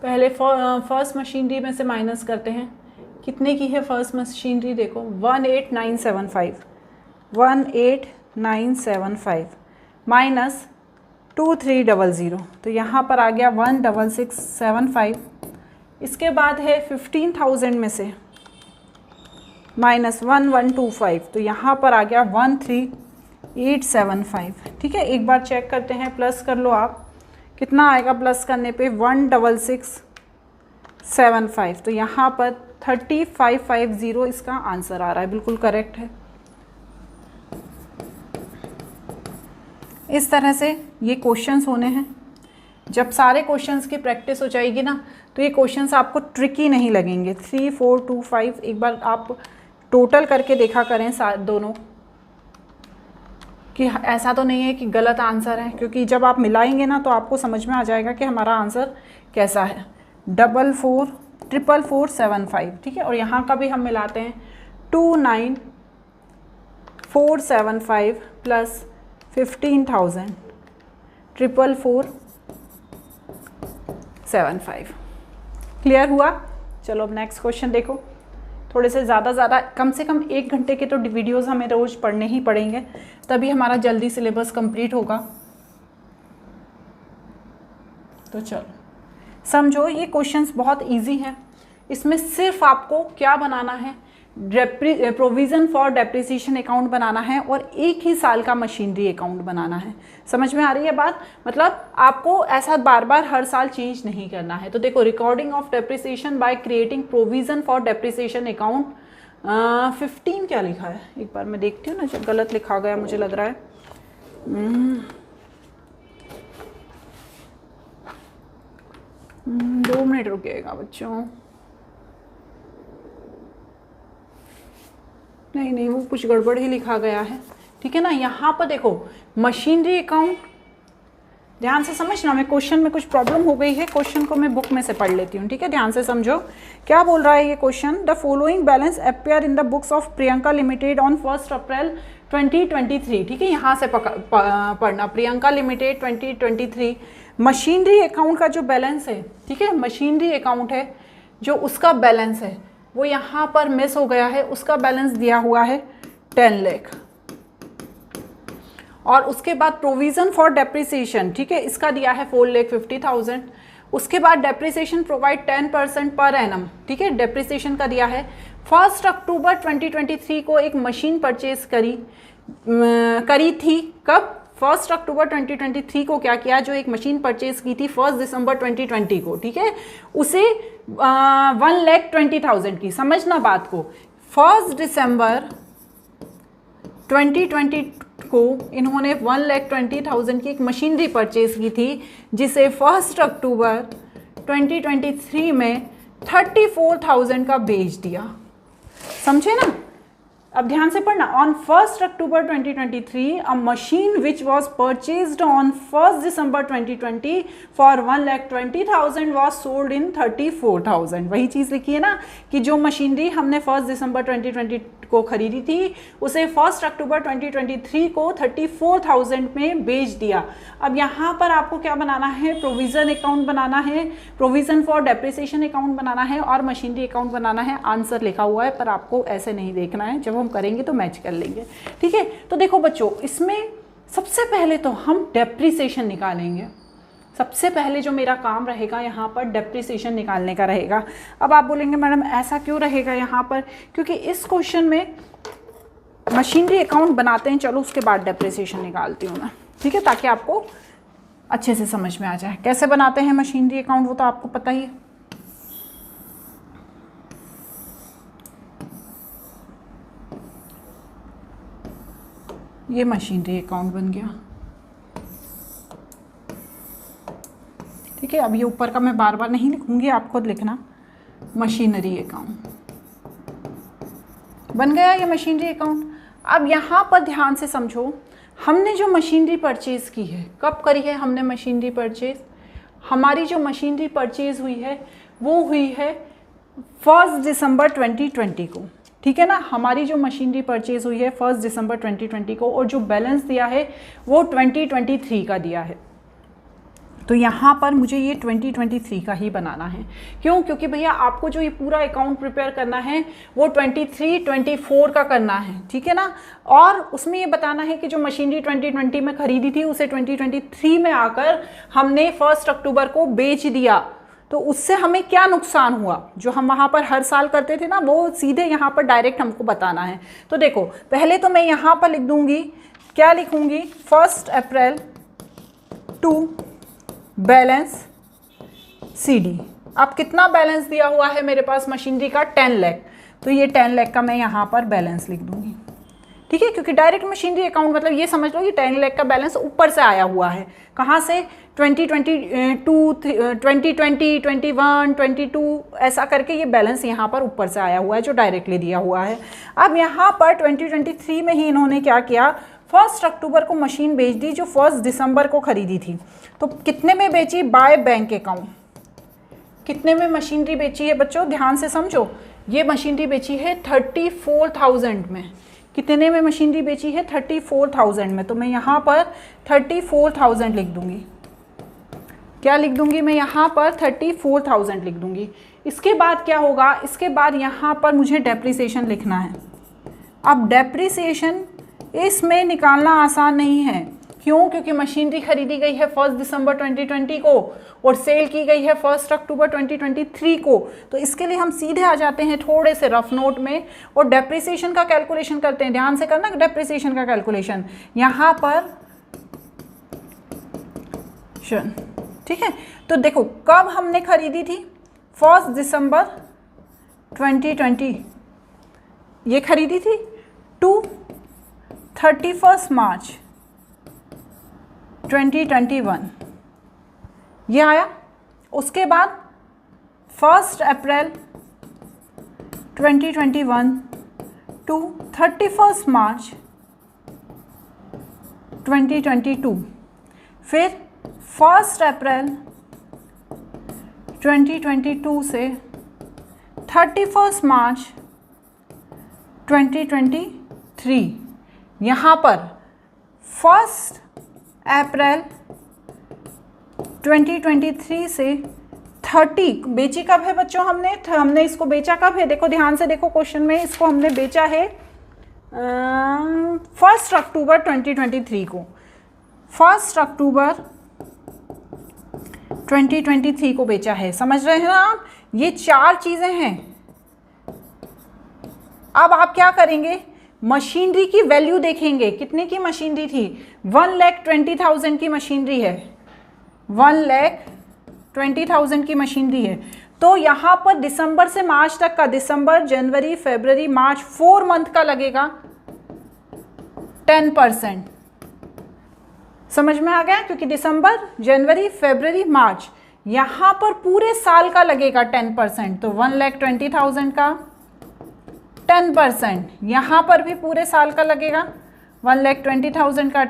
पहले फर्स्ट मशीनरी में से माइनस करते हैं, कितने की है फर्स्ट मशीनरी, देखो 18975 माइनस 2300, तो यहाँ पर आ गया 16675। इसके बाद है 15,000 में से माइनस 1125, तो यहाँ पर आ गया 13875। ठीक है, एक बार चेक करते हैं, प्लस कर लो आप, कितना आएगा प्लस करने पे 16675, तो यहाँ पर 3550 इसका आंसर आ रहा है, बिल्कुल करेक्ट है। इस तरह से ये क्वेश्चंस होने हैं। जब सारे क्वेश्चंस की प्रैक्टिस हो जाएगी ना, तो ये क्वेश्चंस आपको ट्रिकी नहीं लगेंगे। 3, 4, 2, 5 एक बार आप टोटल करके देखा करें दोनों, कि ऐसा तो नहीं है कि गलत आंसर है, क्योंकि जब आप मिलाएंगे ना तो आपको समझ में आ जाएगा कि हमारा आंसर कैसा है। 44475, ठीक है, और यहाँ का भी हम मिलाते हैं 29475 प्लस 15,000 44475। क्लियर हुआ? चलो अब नेक्स्ट क्वेश्चन देखो। थोड़े से ज़्यादा कम से कम 1 घंटे के तो वीडियोज़ हमें रोज़ पढ़ने ही पड़ेंगे, तभी हमारा जल्दी सिलेबस कंप्लीट होगा। तो चलो समझो, ये क्वेश्चंस बहुत इजी हैं। इसमें सिर्फ आपको क्या बनाना है, प्रोविज़न फॉर डेप्रिसिएशन अकाउंट बनाना है और एक ही साल का मशीनरी अकाउंट बनाना है। समझ में आ रही है बात? मतलब आपको ऐसा बार बार हर साल चेंज नहीं करना है। तो देखो, recording of depreciation by creating provision for depreciation account 15 क्या लिखा है, एक बार मैं देखती हूँ ना, जब गलत लिखा गया मुझे लग रहा है। 2 मिनट रुकिएगा बच्चों। नहीं, वो कुछ गड़बड़ ही लिखा गया है। ठीक है ना, यहाँ पर देखो मशीनरी अकाउंट, ध्यान से समझना, मैं क्वेश्चन में कुछ प्रॉब्लम हो गई है, क्वेश्चन को मैं बुक में से पढ़ लेती हूँ। ठीक है, ध्यान से समझो क्या बोल रहा है ये question. The following balance appear in the books of Priyanka limited on 1 April 2023। ठीक है, यहाँ से पढ़ना, प्रियंका लिमिटेड 2023 मशीनरी अकाउंट का जो बैलेंस है, ठीक है, मशीनरी अकाउंट है जो उसका बैलेंस है वो यहाँ पर मिस हो गया है। उसका बैलेंस दिया हुआ है 10 लाख, और उसके बाद प्रोविज़न फॉर डेप्रिसिएशन, ठीक है, इसका दिया है 4,50,000। उसके बाद डेप्रिसिएशन प्रोवाइड 10% पर एनम, ठीक है, डेप्रिसिएशन का दिया है। 1 अक्टूबर 2023 को एक मशीन परचेज करी थी। कब? 1 अक्टूबर 2023 को क्या किया, जो एक मशीन परचेज की थी 1 दिसंबर 2020 को, ठीक है, उसे 1,20,000 की। समझना बात को, 1 दिसंबर 2020 को इन्होंने 1,20,000 की एक मशीनरी परचेज की थी, जिसे 1 अक्टूबर 2023 में 34,000 का बेच दिया। समझे ना? अब ध्यान से पढ़ना। On 1 October 2023 a machine which was purchased on 1 December 2020 for 1,20,000 was sold in 34,000। वही चीज़ लिखी है ना कि जो मशीनरी हमने 1 दिसंबर 2020 को खरीदी थी उसे 1 अक्टूबर 2023 को 34,000 में बेच दिया। अब यहाँ पर आपको क्या बनाना है, प्रोविज़न अकाउंट बनाना है, प्रोविज़न फॉर डेप्रिसिएशन अकाउंट बनाना है और मशीनरी अकाउंट बनाना है। आंसर लिखा हुआ है, पर आपको ऐसे नहीं देखना है, जब हम करेंगे तो मैच कर लेंगे। ठीक है, तो देखो बच्चों, इसमें सबसे पहले तो हम डेप्रिसिएशन निकालेंगे। सबसे पहले जो मेरा काम रहेगा यहाँ पर डेप्रिसिएशन निकालने का रहेगा। अब आप बोलेंगे मैडम ऐसा क्यों रहेगा यहाँ पर, क्योंकि इस क्वेश्चन में मशीनरी अकाउंट बनाते हैं, चलो उसके बाद डेप्रिसिएशन निकालती हूँ मैं। ठीक है, ताकि आपको अच्छे से समझ में आ जाए कैसे बनाते हैं मशीनरी अकाउंट, वो तो आपको पता ही है। ये मशीनरी अकाउंट बन गया। ठीक है, अब ये ऊपर का मैं बार बार नहीं लिखूंगी, आप खुद लिखना। मशीनरी अकाउंट बन गया, ये मशीनरी अकाउंट। अब यहाँ पर ध्यान से समझो, हमने जो मशीनरी परचेज की है, कब करी है हमने मशीनरी परचेज? हमारी जो मशीनरी परचेज हुई है वो हुई है 1 दिसंबर 2020 को। ठीक है ना, हमारी जो मशीनरी परचेज हुई है 1 दिसंबर 2020 को, और जो बैलेंस दिया है वो 2023 का दिया है। तो यहाँ पर मुझे ये 2023 का ही बनाना है। क्यों? क्योंकि भैया आपको जो ये पूरा अकाउंट प्रिपेयर करना है वो 23-24 का करना है। ठीक है ना, और उसमें ये बताना है कि जो मशीनरी 2020 में खरीदी थी उसे 2023 में आकर हमने 1 अक्टूबर को बेच दिया, तो उससे हमें क्या नुकसान हुआ, जो हम वहाँ पर हर साल करते थे ना, वो सीधे यहाँ पर डायरेक्ट हमको बताना है। तो देखो, पहले तो मैं यहाँ पर लिख दूँगी, क्या लिखूँगी, 1 अप्रैल टू बैलेंस CD। अब कितना बैलेंस दिया हुआ है मेरे पास मशीनरी का? 10 लाख। तो ये 10 लाख का मैं यहाँ पर बैलेंस लिख दूँगी। ठीक है, क्योंकि डायरेक्ट मशीनरी अकाउंट मतलब ये समझ लो कि 10 लाख का बैलेंस ऊपर से आया हुआ है। कहाँ से? 2020, 21, 22 ऐसा करके ये बैलेंस यहाँ पर ऊपर से आया हुआ है, जो डायरेक्टली दिया हुआ है। अब यहाँ पर 2023 में ही इन्होंने क्या किया, 1 अक्टूबर को मशीन बेच दी, जो 1 दिसंबर को खरीदी थी। तो कितने में बेची? By bank account. कितने में मशीनरी बेची है बच्चों? ध्यान से समझो, ये मशीनरी बेची है 34,000 में। कितने में मशीनरी बेची है? 34,000 में। तो मैं यहाँ पर 34,000 लिख दूँगी। क्या लिख दूँगी मैं यहाँ पर? 34,000 लिख दूँगी। इसके बाद क्या होगा? इसके बाद यहाँ पर मुझे डेप्रिसिएशन लिखना है। अब डेप्रिसिएशन इसमें निकालना आसान नहीं है, क्यों? क्योंकि मशीनरी खरीदी गई है 1 दिसंबर 2020 को और सेल की गई है 1 अक्टूबर 2023 को। तो इसके लिए हम सीधे आ जाते हैं थोड़े से रफ नोट में और डेप्रिसिएशन का कैलकुलेशन करते हैं। ध्यान से करना डेप्रिसिएशन का कैलकुलेशन यहाँ पर, ठीक है। तो देखो कब हमने खरीदी थी, 1 दिसंबर 2020 ये खरीदी थी, टू 31 मार्च 2021 ये आया। उसके बाद 1 अप्रैल 2021 टू 31 मार्च 2022, फिर 1 अप्रैल 2022 से 31 मार्च 2023। यहाँ पर 1 अप्रैल 2023 से 30 बेची कब है बच्चों? हमने इसको बेचा कब है? देखो ध्यान से देखो क्वेश्चन में, इसको हमने बेचा है 1 अक्टूबर 2023 को। 1 अक्टूबर 2023 को बेचा है। समझ रहे हैं ना आप? ये 4 चीज़ें हैं। अब आप क्या करेंगे, मशीनरी की वैल्यू देखेंगे। कितने की मशीनरी थी? 1,20,000 की मशीनरी है, 1,20,000 की मशीनरी है। तो यहाँ पर दिसंबर से मार्च तक का, दिसंबर, जनवरी, फरवरी, मार्च, 4 मंथ का लगेगा 10%। समझ में आ गया? क्योंकि दिसंबर, जनवरी, फरवरी, मार्च, यहाँ पर पूरे साल का लगेगा 10%। तो 1,20,000 का 10%, यहाँ पर भी पूरे साल का लगेगा 1,20,000 का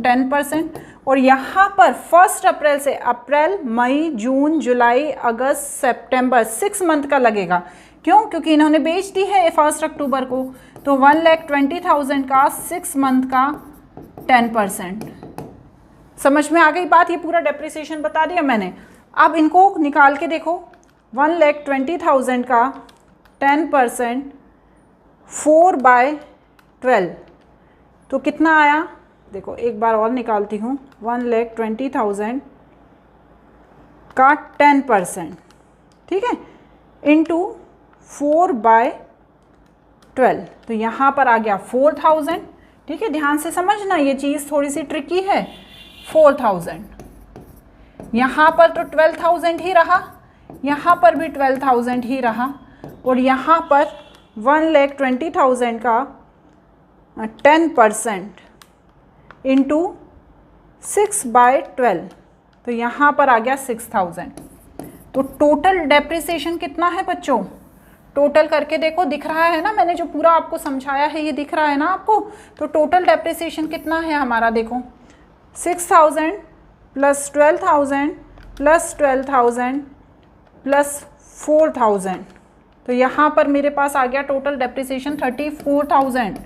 10%। और यहाँ पर 1 अप्रैल से अप्रैल, मई, जून, जुलाई, अगस्त, सितंबर, 6 मंथ का लगेगा। क्यों? क्योंकि इन्होंने बेच दी है 1 अक्टूबर को। तो 1,20,000 का 6 मंथ का 10%। समझ में आ गई बात? ये पूरा डेप्रिसिएशन बता दिया मैंने। अब इनको निकाल के देखो, 1,20,000 का 10% 4/12 तो कितना आया? देखो एक बार और निकालती हूँ। 1,20,000 का 10%, ठीक है, इंटू 4/12 तो यहाँ पर आ गया 4,000। ठीक है, ध्यान से समझना, ये चीज़ थोड़ी सी ट्रिकी है। 4,000 यहाँ पर तो 12,000 ही रहा, यहाँ पर भी 12,000 ही रहा, और यहाँ पर 1,20,000 का 10% इंटू 6/12 तो यहाँ पर आ गया 6,000। तो टोटल डेप्रिसिएशन कितना है बच्चों? टोटल करके देखो, दिख रहा है ना, मैंने जो पूरा आपको समझाया है ये दिख रहा है ना आपको। तो टोटल डेप्रिसिएशन कितना है हमारा? देखो 6,000 प्लस 12,000 प्लस 12,000 प्लस 4,000 तो यहाँ पर मेरे पास आ गया टोटल डेप्रिसिएशन 34,000।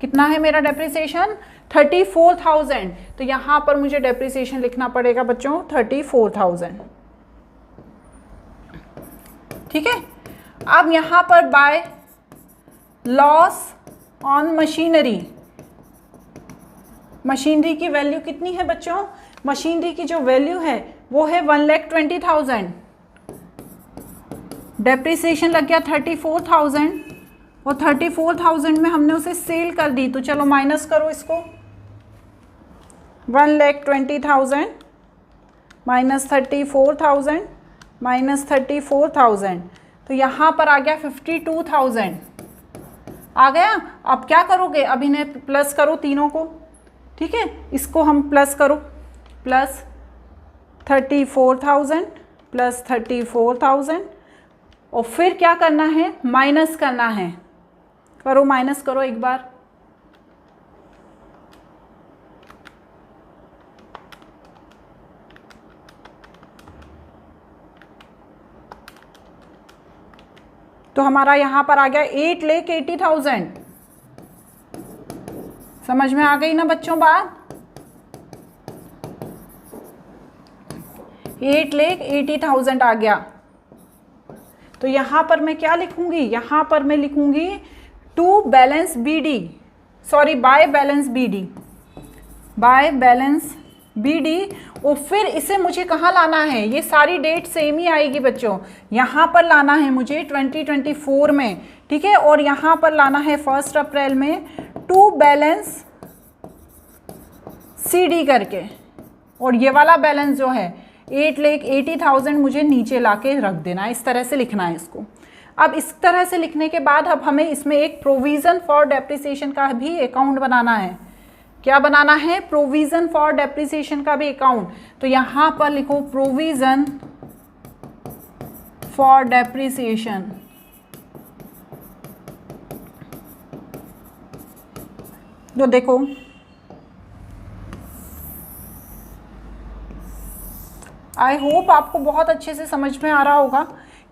कितना है मेरा डेप्रिसिएशन? 34,000। तो यहाँ पर मुझे डेप्रिसिएशन लिखना पड़ेगा बच्चों 34,000। ठीक है, अब यहाँ पर by loss on machinery, machinery की वैल्यू कितनी है बच्चों? मशीनरी की जो वैल्यू है वो है 1,20,000। डेप्रिसिएशन लग गया 34,000 और 34,000 में हमने उसे सेल कर दी। तो चलो माइनस करो इसको, 1,20,000 माइनस 34,000 माइनस 34,000 तो यहाँ पर आ गया 52,000 आ गया। अब क्या करोगे? अब इन्हें प्लस करो तीनों को। ठीक है, इसको हम प्लस करो, प्लस 34,000 प्लस 34,000 और फिर क्या करना है? माइनस करना है। करो, माइनस करो एक बार। तो हमारा यहाँ पर आ गया 8,80,000। समझ में आ गई ना बच्चों बात? 8,80,000 आ गया। तो यहाँ पर मैं क्या लिखूंगी? यहाँ पर मैं लिखूंगी to balance BD, sorry by balance BD। By balance BD, और फिर इसे मुझे कहाँ लाना है, ये सारी डेट सेम ही आएगी बच्चों, यहाँ पर लाना है मुझे 2024 में, ठीक है, और यहाँ पर लाना है 1 अप्रैल में टू बैलेंस CD करके, और ये वाला बैलेंस जो है 8,80,000 मुझे नीचे ला के रख देना है, इस तरह से लिखना है इसको। अब इस तरह से लिखने के बाद अब हमें इसमें एक प्रोविज़न फॉर डेप्रिसिएशन का भी अकाउंट बनाना है। क्या बनाना है? प्रोविज़न फॉर डेप्रिसिएशन का भी अकाउंट। तो यहाँ पर लिखो प्रोविज़न फॉर डेप्रिसिएशन। तो देखो आई होप आपको बहुत अच्छे से समझ में आ रहा होगा,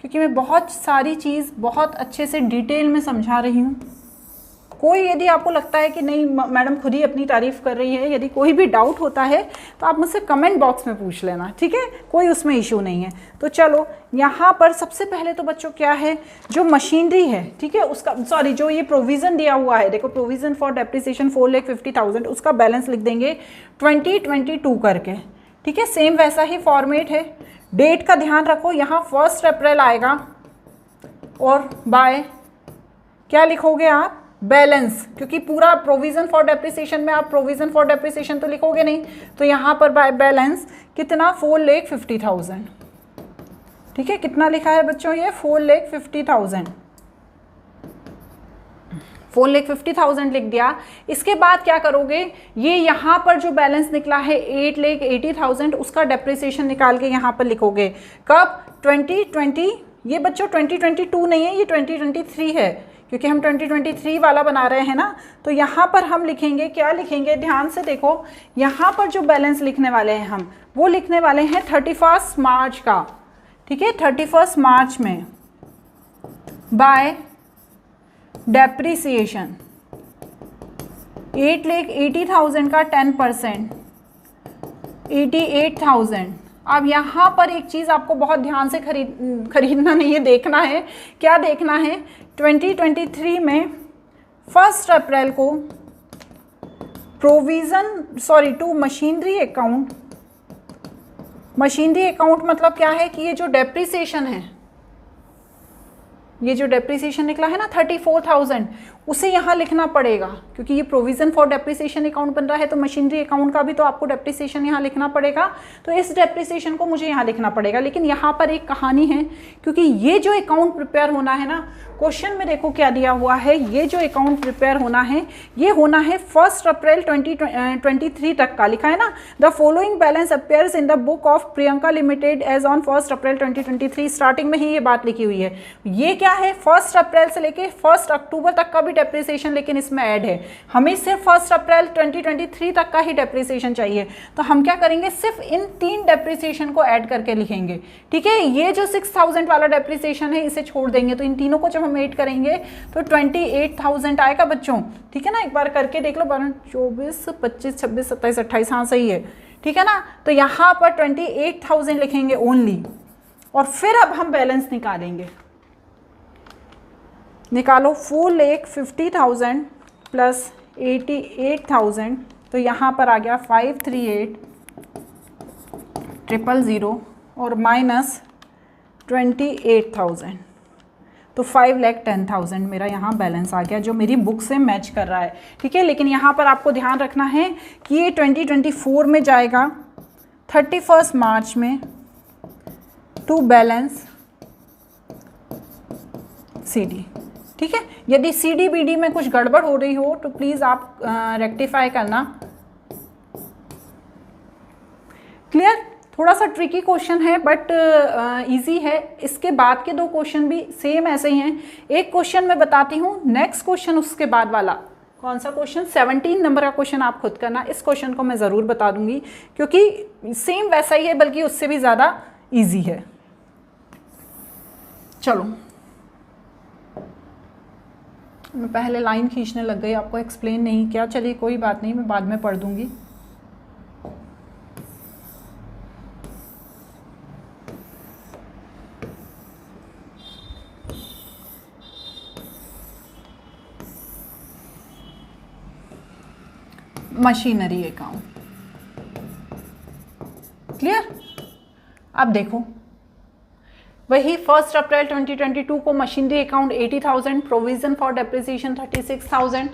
क्योंकि मैं बहुत सारी चीज़ बहुत अच्छे से डिटेल में समझा रही हूँ। कोई यदि आपको लगता है कि नहीं मैडम खुद ही अपनी तारीफ़ कर रही है, यदि कोई भी डाउट होता है तो आप मुझसे कमेंट बॉक्स में पूछ लेना, ठीक है, कोई उसमें इशू नहीं है। तो चलो यहाँ पर सबसे पहले तो बच्चों क्या है, जो मशीनरी है, ठीक है, उसका सॉरी जो ये प्रोविज़न दिया हुआ है, देखो प्रोविज़न फॉर डेप्रिसिएशन 4,50,000, उसका बैलेंस लिख देंगे 2022 करके, ठीक है, सेम वैसा ही फॉर्मेट है। डेट का ध्यान रखो, यहाँ 1 अप्रैल आएगा, और बाय क्या लिखोगे आप? बैलेंस, क्योंकि पूरा प्रोविज़न फॉर डेप्रिसिएशन में आप प्रोविज़न फॉर डेप्रिसिएशन तो लिखोगे नहीं, तो यहाँ पर बाय बैलेंस कितना? 4,50,000, ठीक है, कितना लिखा है बच्चों ये? 4,50,000, 4,50,000 लिख दिया। इसके बाद क्या करोगे, ये यहाँ पर जो बैलेंस निकला है 8,80,000, उसका डेप्रिसिएशन निकाल के यहाँ पर लिखोगे। कब? 2020, ये बच्चों 2022 नहीं है, ये 2023 है, क्योंकि हम 2023 वाला बना रहे हैं ना। तो यहाँ पर हम लिखेंगे, क्या लिखेंगे, ध्यान से देखो, यहाँ पर जो बैलेंस लिखने वाले हैं हम, वो लिखने वाले हैं 31 मार्च का, ठीक है, 31 मार्च में बाय डेप्रिसिएशन 8,80,000 का 10%, 88,000। अब यहाँ पर एक चीज़ आपको बहुत ध्यान से खरीदना नहीं है, देखना है। क्या देखना है? 2023 में 1 अप्रैल को to machinery account. Machinery account मतलब क्या है कि ये जो डेप्रिसिएशन है, ये जो डेप्रिसिएशन निकला है ना 34,000, उसे यहाँ लिखना पड़ेगा, क्योंकि ये प्रोविज़न फॉर डेप्रिसिएशन अकाउंट बन रहा है, तो मशीनरी अकाउंट का भी तो आपको डेप्रिसिएशन यहाँ लिखना पड़ेगा। तो इस डेप्रिसिएशन को मुझे यहाँ लिखना पड़ेगा। लेकिन यहाँ पर एक कहानी है, क्योंकि ये जो अकाउंट प्रिपेयर होना है ना, क्वेश्चन में देखो क्या दिया हुआ है, ये जो अकाउंट प्रिपेयर होना है, ये होना है 1 अप्रैल 2023 तक का। लिखा है ना, the following balance appears in the book of Priyanka limited as on 1 April 2023। Starting में ही ये बात लिखी हुई है। ये क्या है? 1 अप्रैल से लेके 1 अक्टूबर तक का भी डेप्रिसिएशन लेकिन इसमें ऐड है। हमें सिर्फ 1 अप्रैल 2023 तक का ही डेप्रिसिएशन चाहिए। तो हम क्या करेंगे, सिर्फ इन 3 डेप्रिसिएशन को ऐड करके लिखेंगे, ठीक है। ये जो 6,000 वाला डेप्रिसिएशन है इसे छोड़ देंगे, तो इन तीनों को जब हम ऐड करेंगे तो 28,000 आएगा बच्चों, ठीक है ना। एक बार करके देख लो, 24, 25, 26, 27, 28, हाँ सही है, ठीक है ना। तो यहाँ पर 28,000 लिखेंगे ओनली, और फिर अब हम बैलेंस निकालेंगे। निकालो 4,50,000 प्लस 88,000, तो यहाँ पर आ गया 538,000 और माइनस 28,000, तो 5,10,000 मेरा यहाँ बैलेंस आ गया, जो मेरी बुक से मैच कर रहा है, ठीक है। लेकिन यहाँ पर आपको ध्यान रखना है कि ये 2024 में जाएगा 31 मार्च में टू बैलेंस CD, ठीक है। यदि CDBD में कुछ गड़बड़ हो रही हो तो प्लीज़ आप रेक्टिफाई करना। क्लियर? थोड़ा सा ट्रिकी क्वेश्चन है बट इजी है। इसके बाद के 2 क्वेश्चन भी सेम ऐसे ही हैं। एक क्वेश्चन मैं बताती हूँ, नेक्स्ट क्वेश्चन उसके बाद वाला कौन सा क्वेश्चन, 17 नंबर का क्वेश्चन आप खुद करना। इस क्वेश्चन को मैं ज़रूर बता दूंगी क्योंकि सेम वैसा ही है, बल्कि उससे भी ज़्यादा ईजी है। चलो, मैं पहले लाइन खींचने लग गई, आपको एक्सप्लेन नहीं किया। चलिए कोई बात नहीं, मैं बाद में पढ़ दूंगी। Machinery account, clear. अब देखो वही 1 अप्रैल 2022 को machinery account 80,000, provision for depreciation 36,000।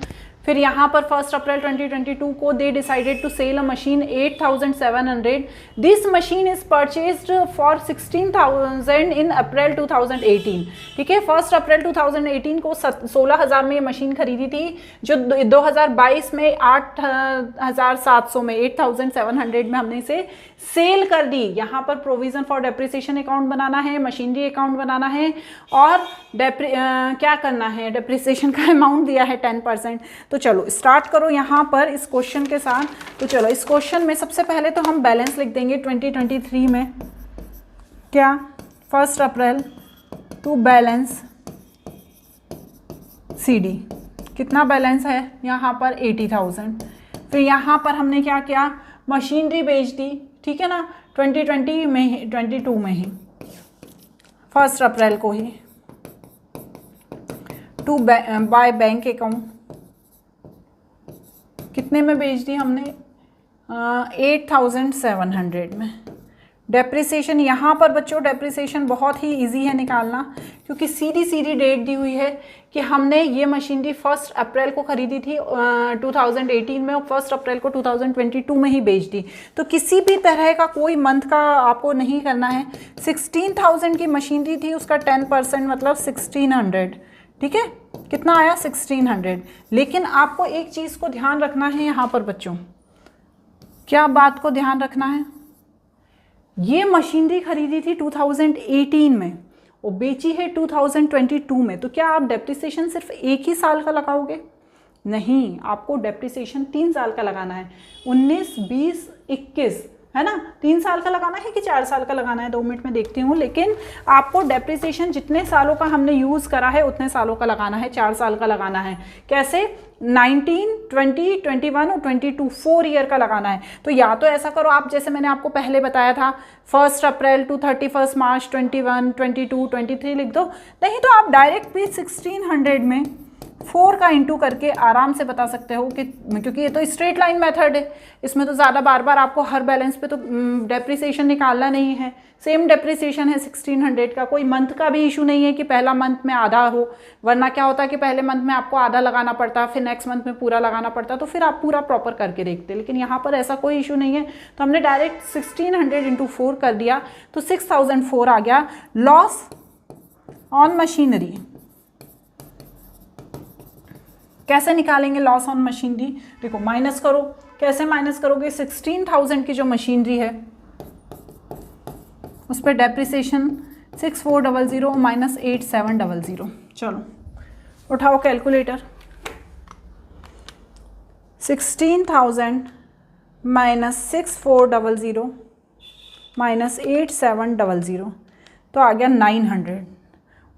फिर यहाँ पर 1 अप्रैल 2022 को they decided to sell a machine 8,700। This machine is purchased for 16,000 in April 2018। ठीक है, 1 अप्रैल 2018 को 16,000 में ये मशीन खरीदी थी, जो 2022 में 8,700 में 8,700 में हमने इसे सेल कर दी। यहाँ पर प्रोविजन फॉर डेप्रिसिएशन अकाउंट बनाना है, मशीनरी अकाउंट बनाना है और क्या करना है, डेप्रिसिएशन का अमाउंट दिया है 10%। तो चलो स्टार्ट करो यहाँ पर इस क्वेश्चन के साथ। तो चलो इस क्वेश्चन में सबसे पहले तो हम बैलेंस लिख देंगे 2023 में। क्या 1 अप्रैल टू बैलेंस CD कितना बैलेंस है यहाँ पर 80,000। फिर यहाँ पर हमने क्या किया, मशीनरी बेच दी। ठीक है ना, 2020 में ही 22 में ही 1 अप्रैल को ही टू बाय बैंक अकाउंट कितने में बेच दी हमने 8,700 में। डेप्रिसिएशन यहाँ पर बच्चों डेप्रिसिएशन बहुत ही इजी है निकालना, क्योंकि सीधी डेट दी हुई है कि हमने ये मशीनरी 1 अप्रैल को खरीदी थी 2018 में और 1 अप्रैल को 2022 में ही बेच दी। तो किसी भी तरह का कोई मंथ का आपको नहीं करना है। 16,000 की मशीनरी थी, उसका 10% मतलब 1,600। ठीक है, कितना आया 1,600। लेकिन आपको एक चीज़ को ध्यान रखना है यहाँ पर बच्चों, क्या बात को ध्यान रखना है, ये मशीनरी खरीदी थी 2018 में और बेची है 2022 में। तो क्या आप डेप्रिसिएशन सिर्फ एक ही साल का लगाओगे? नहीं, आपको डेप्रिसिएशन 3 साल का लगाना है। 19, 20, 21 है ना, 3 साल का लगाना है कि 4 साल का लगाना है, 2 मिनट में देखती हूँ। लेकिन आपको डेप्रिसिएशन जितने सालों का हमने यूज़ करा है उतने सालों का लगाना है, 4 साल का लगाना है। कैसे? 19, 20, 21 और 22 4 ईयर का लगाना है। तो या तो ऐसा करो आप, जैसे मैंने आपको पहले बताया था 1 अप्रैल टू 31 मार्च 21, 22, 23 लिख दो। नहीं तो आप डायरेक्ट भी 1600 में 4 का इंटू करके आराम से बता सकते हो कि, क्योंकि ये तो स्ट्रेट लाइन मेथड है, इसमें तो ज़्यादा बार बार आपको हर बैलेंस पे तो डेप्रिसिएशन निकालना नहीं है। सेम डेप्रिसिएशन है 1600 का, कोई मंथ का भी इशू नहीं है कि पहला मंथ में आधा हो, वरना क्या होता है कि पहले मंथ में आपको आधा लगाना पड़ता, फिर नेक्स्ट मंथ में पूरा लगाना पड़ता, तो फिर आप पूरा प्रॉपर करके देखते। लेकिन यहाँ पर ऐसा कोई इशू नहीं है, तो हमने डायरेक्ट 1600 इंटू 4 कर दिया, तो 6004 आ गया। लॉस ऑन मशीनरी कैसे निकालेंगे? लॉस ऑन मशीनरी देखो, माइनस करो। कैसे माइनस करोगे? 16,000 की जो मशीनरी है उस पर डेप्रिसिएशन 6400 माइनस 8700। चलो उठाओ कैलकुलेटर। 16,000 माइनस 6400 माइनस 8700 तो आ गया 900।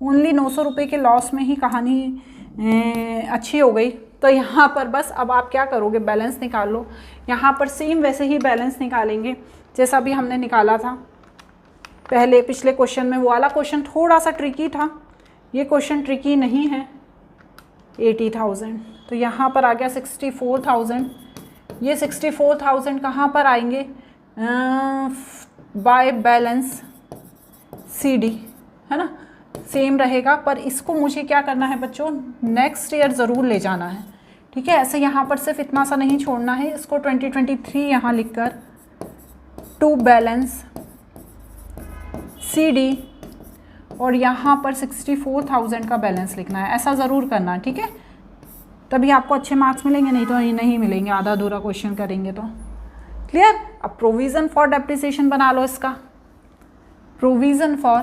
ओनली 900 रुपये के लॉस में ही कहानी अच्छी हो गई। तो यहाँ पर बस अब आप क्या करोगे, बैलेंस निकाल लो। यहाँ पर सेम वैसे ही बैलेंस निकालेंगे जैसा भी हमने निकाला था पहले पिछले क्वेश्चन में। वो वाला क्वेश्चन थोड़ा सा ट्रिकी था, ये क्वेश्चन ट्रिकी नहीं है। 80,000 तो यहाँ पर आ गया 64,000। ये 64,000 कहाँ पर आएंगे? बाय बैलेंस CD है ना, सेम रहेगा। पर इसको मुझे क्या करना है बच्चों, नेक्स्ट ईयर ज़रूर ले जाना है। ठीक है, ऐसे यहाँ पर सिर्फ इतना सा नहीं छोड़ना है, इसको 2023 यहाँ लिखकर टू बैलेंस CD और यहाँ पर 64,000 का बैलेंस लिखना है। ऐसा ज़रूर करना, ठीक है, तभी आपको अच्छे मार्क्स मिलेंगे, नहीं तो नहीं मिलेंगे, आधा अधूरा क्वेश्चन करेंगे तो। क्लियर? अब प्रोविज़न फॉर डेप्रिसिएशन बना लो इसका। प्रोविज़न फॉर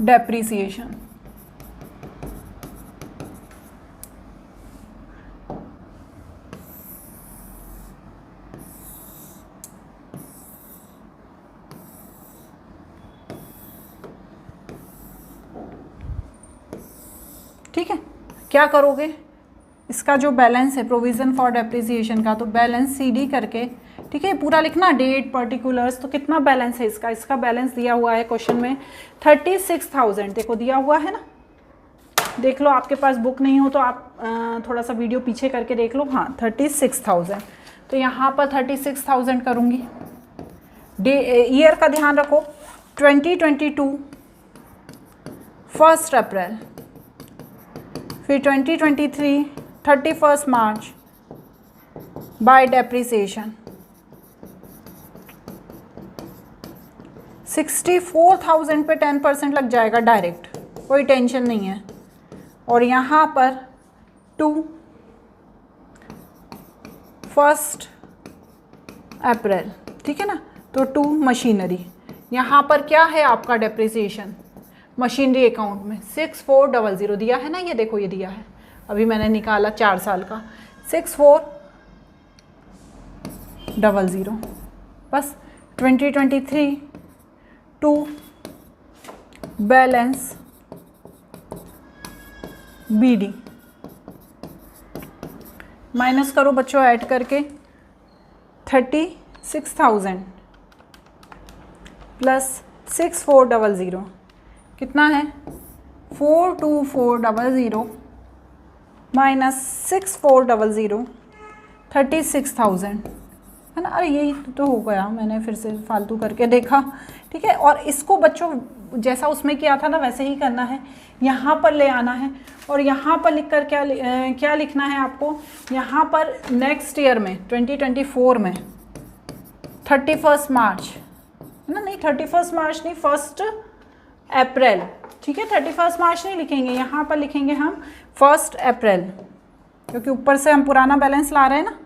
डेप्रिसिएशन ठीक है, क्या करोगे? इसका जो बैलेंस है प्रोविज़न फॉर डेप्रिसिएशन का, तो बैलेंस CD करके, ठीक है, पूरा लिखना, डेट पर्टिकुलर्स। तो कितना बैलेंस है इसका? इसका बैलेंस दिया हुआ है क्वेश्चन में 36,000, देखो दिया हुआ है ना, देख लो, आपके पास बुक नहीं हो तो आप थोड़ा सा वीडियो पीछे करके देख लो। हाँ 36,000, तो यहाँ पर 36,000 करूँगी। ईयर का ध्यान रखो, 2022 1 अप्रैल, फिर 2023 31 मार्च बाय डेप्रिसिएशन 64,000 पे 10% लग जाएगा डायरेक्ट, कोई टेंशन नहीं है। और यहाँ पर 1 अप्रैल, ठीक है ना, तो 2 मशीनरी। यहाँ पर क्या है आपका डेप्रिसिएशन मशीनरी अकाउंट में 6400 दिया है ना, ये देखो ये दिया है, अभी मैंने निकाला 4 साल का 6400, बस 2023 टू बैलेंस BD माइनस करो बच्चों, ऐड करके 36,000 प्लस 6400 कितना है 42400 माइनस 6400 36,000 है ना। अरे यही तो हो गया, मैंने फिर से फालतू करके देखा, ठीक है। और इसको बच्चों जैसा उसमें किया था ना वैसे ही करना है, यहाँ पर ले आना है और यहाँ पर लिख कर क्या लिखना है आपको, यहाँ पर नेक्स्ट ईयर में 2024 में 31 मार्च है ना, नहीं 31 मार्च नहीं 1 अप्रैल, ठीक है। 31 मार्च नहीं लिखेंगे, यहाँ पर लिखेंगे हम 1 अप्रैल, क्योंकि ऊपर से हम पुराना बैलेंस ला रहे हैं ना।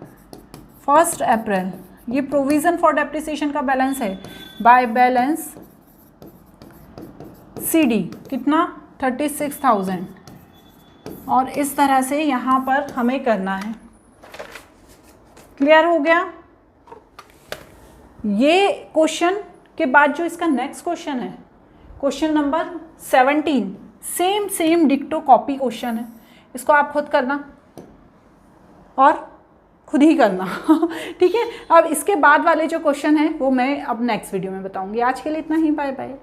1 अप्रैल ये प्रोविज़न फॉर डेप्रिसिएशन का बैलेंस है, बाय बैलेंस CD कितना 36,000, और इस तरह से यहाँ पर हमें करना है। क्लियर हो गया। ये क्वेश्चन के बाद जो इसका नेक्स्ट क्वेश्चन है, क्वेश्चन नंबर 17, सेम डिक्टो कॉपी क्वेश्चन है, इसको आप खुद करना और खुद ही करना ठीक है। अब इसके बाद वाले जो क्वेश्चन है वो मैं अब नेक्स्ट वीडियो में बताऊंगी। आज के लिए इतना ही, बाय बाय।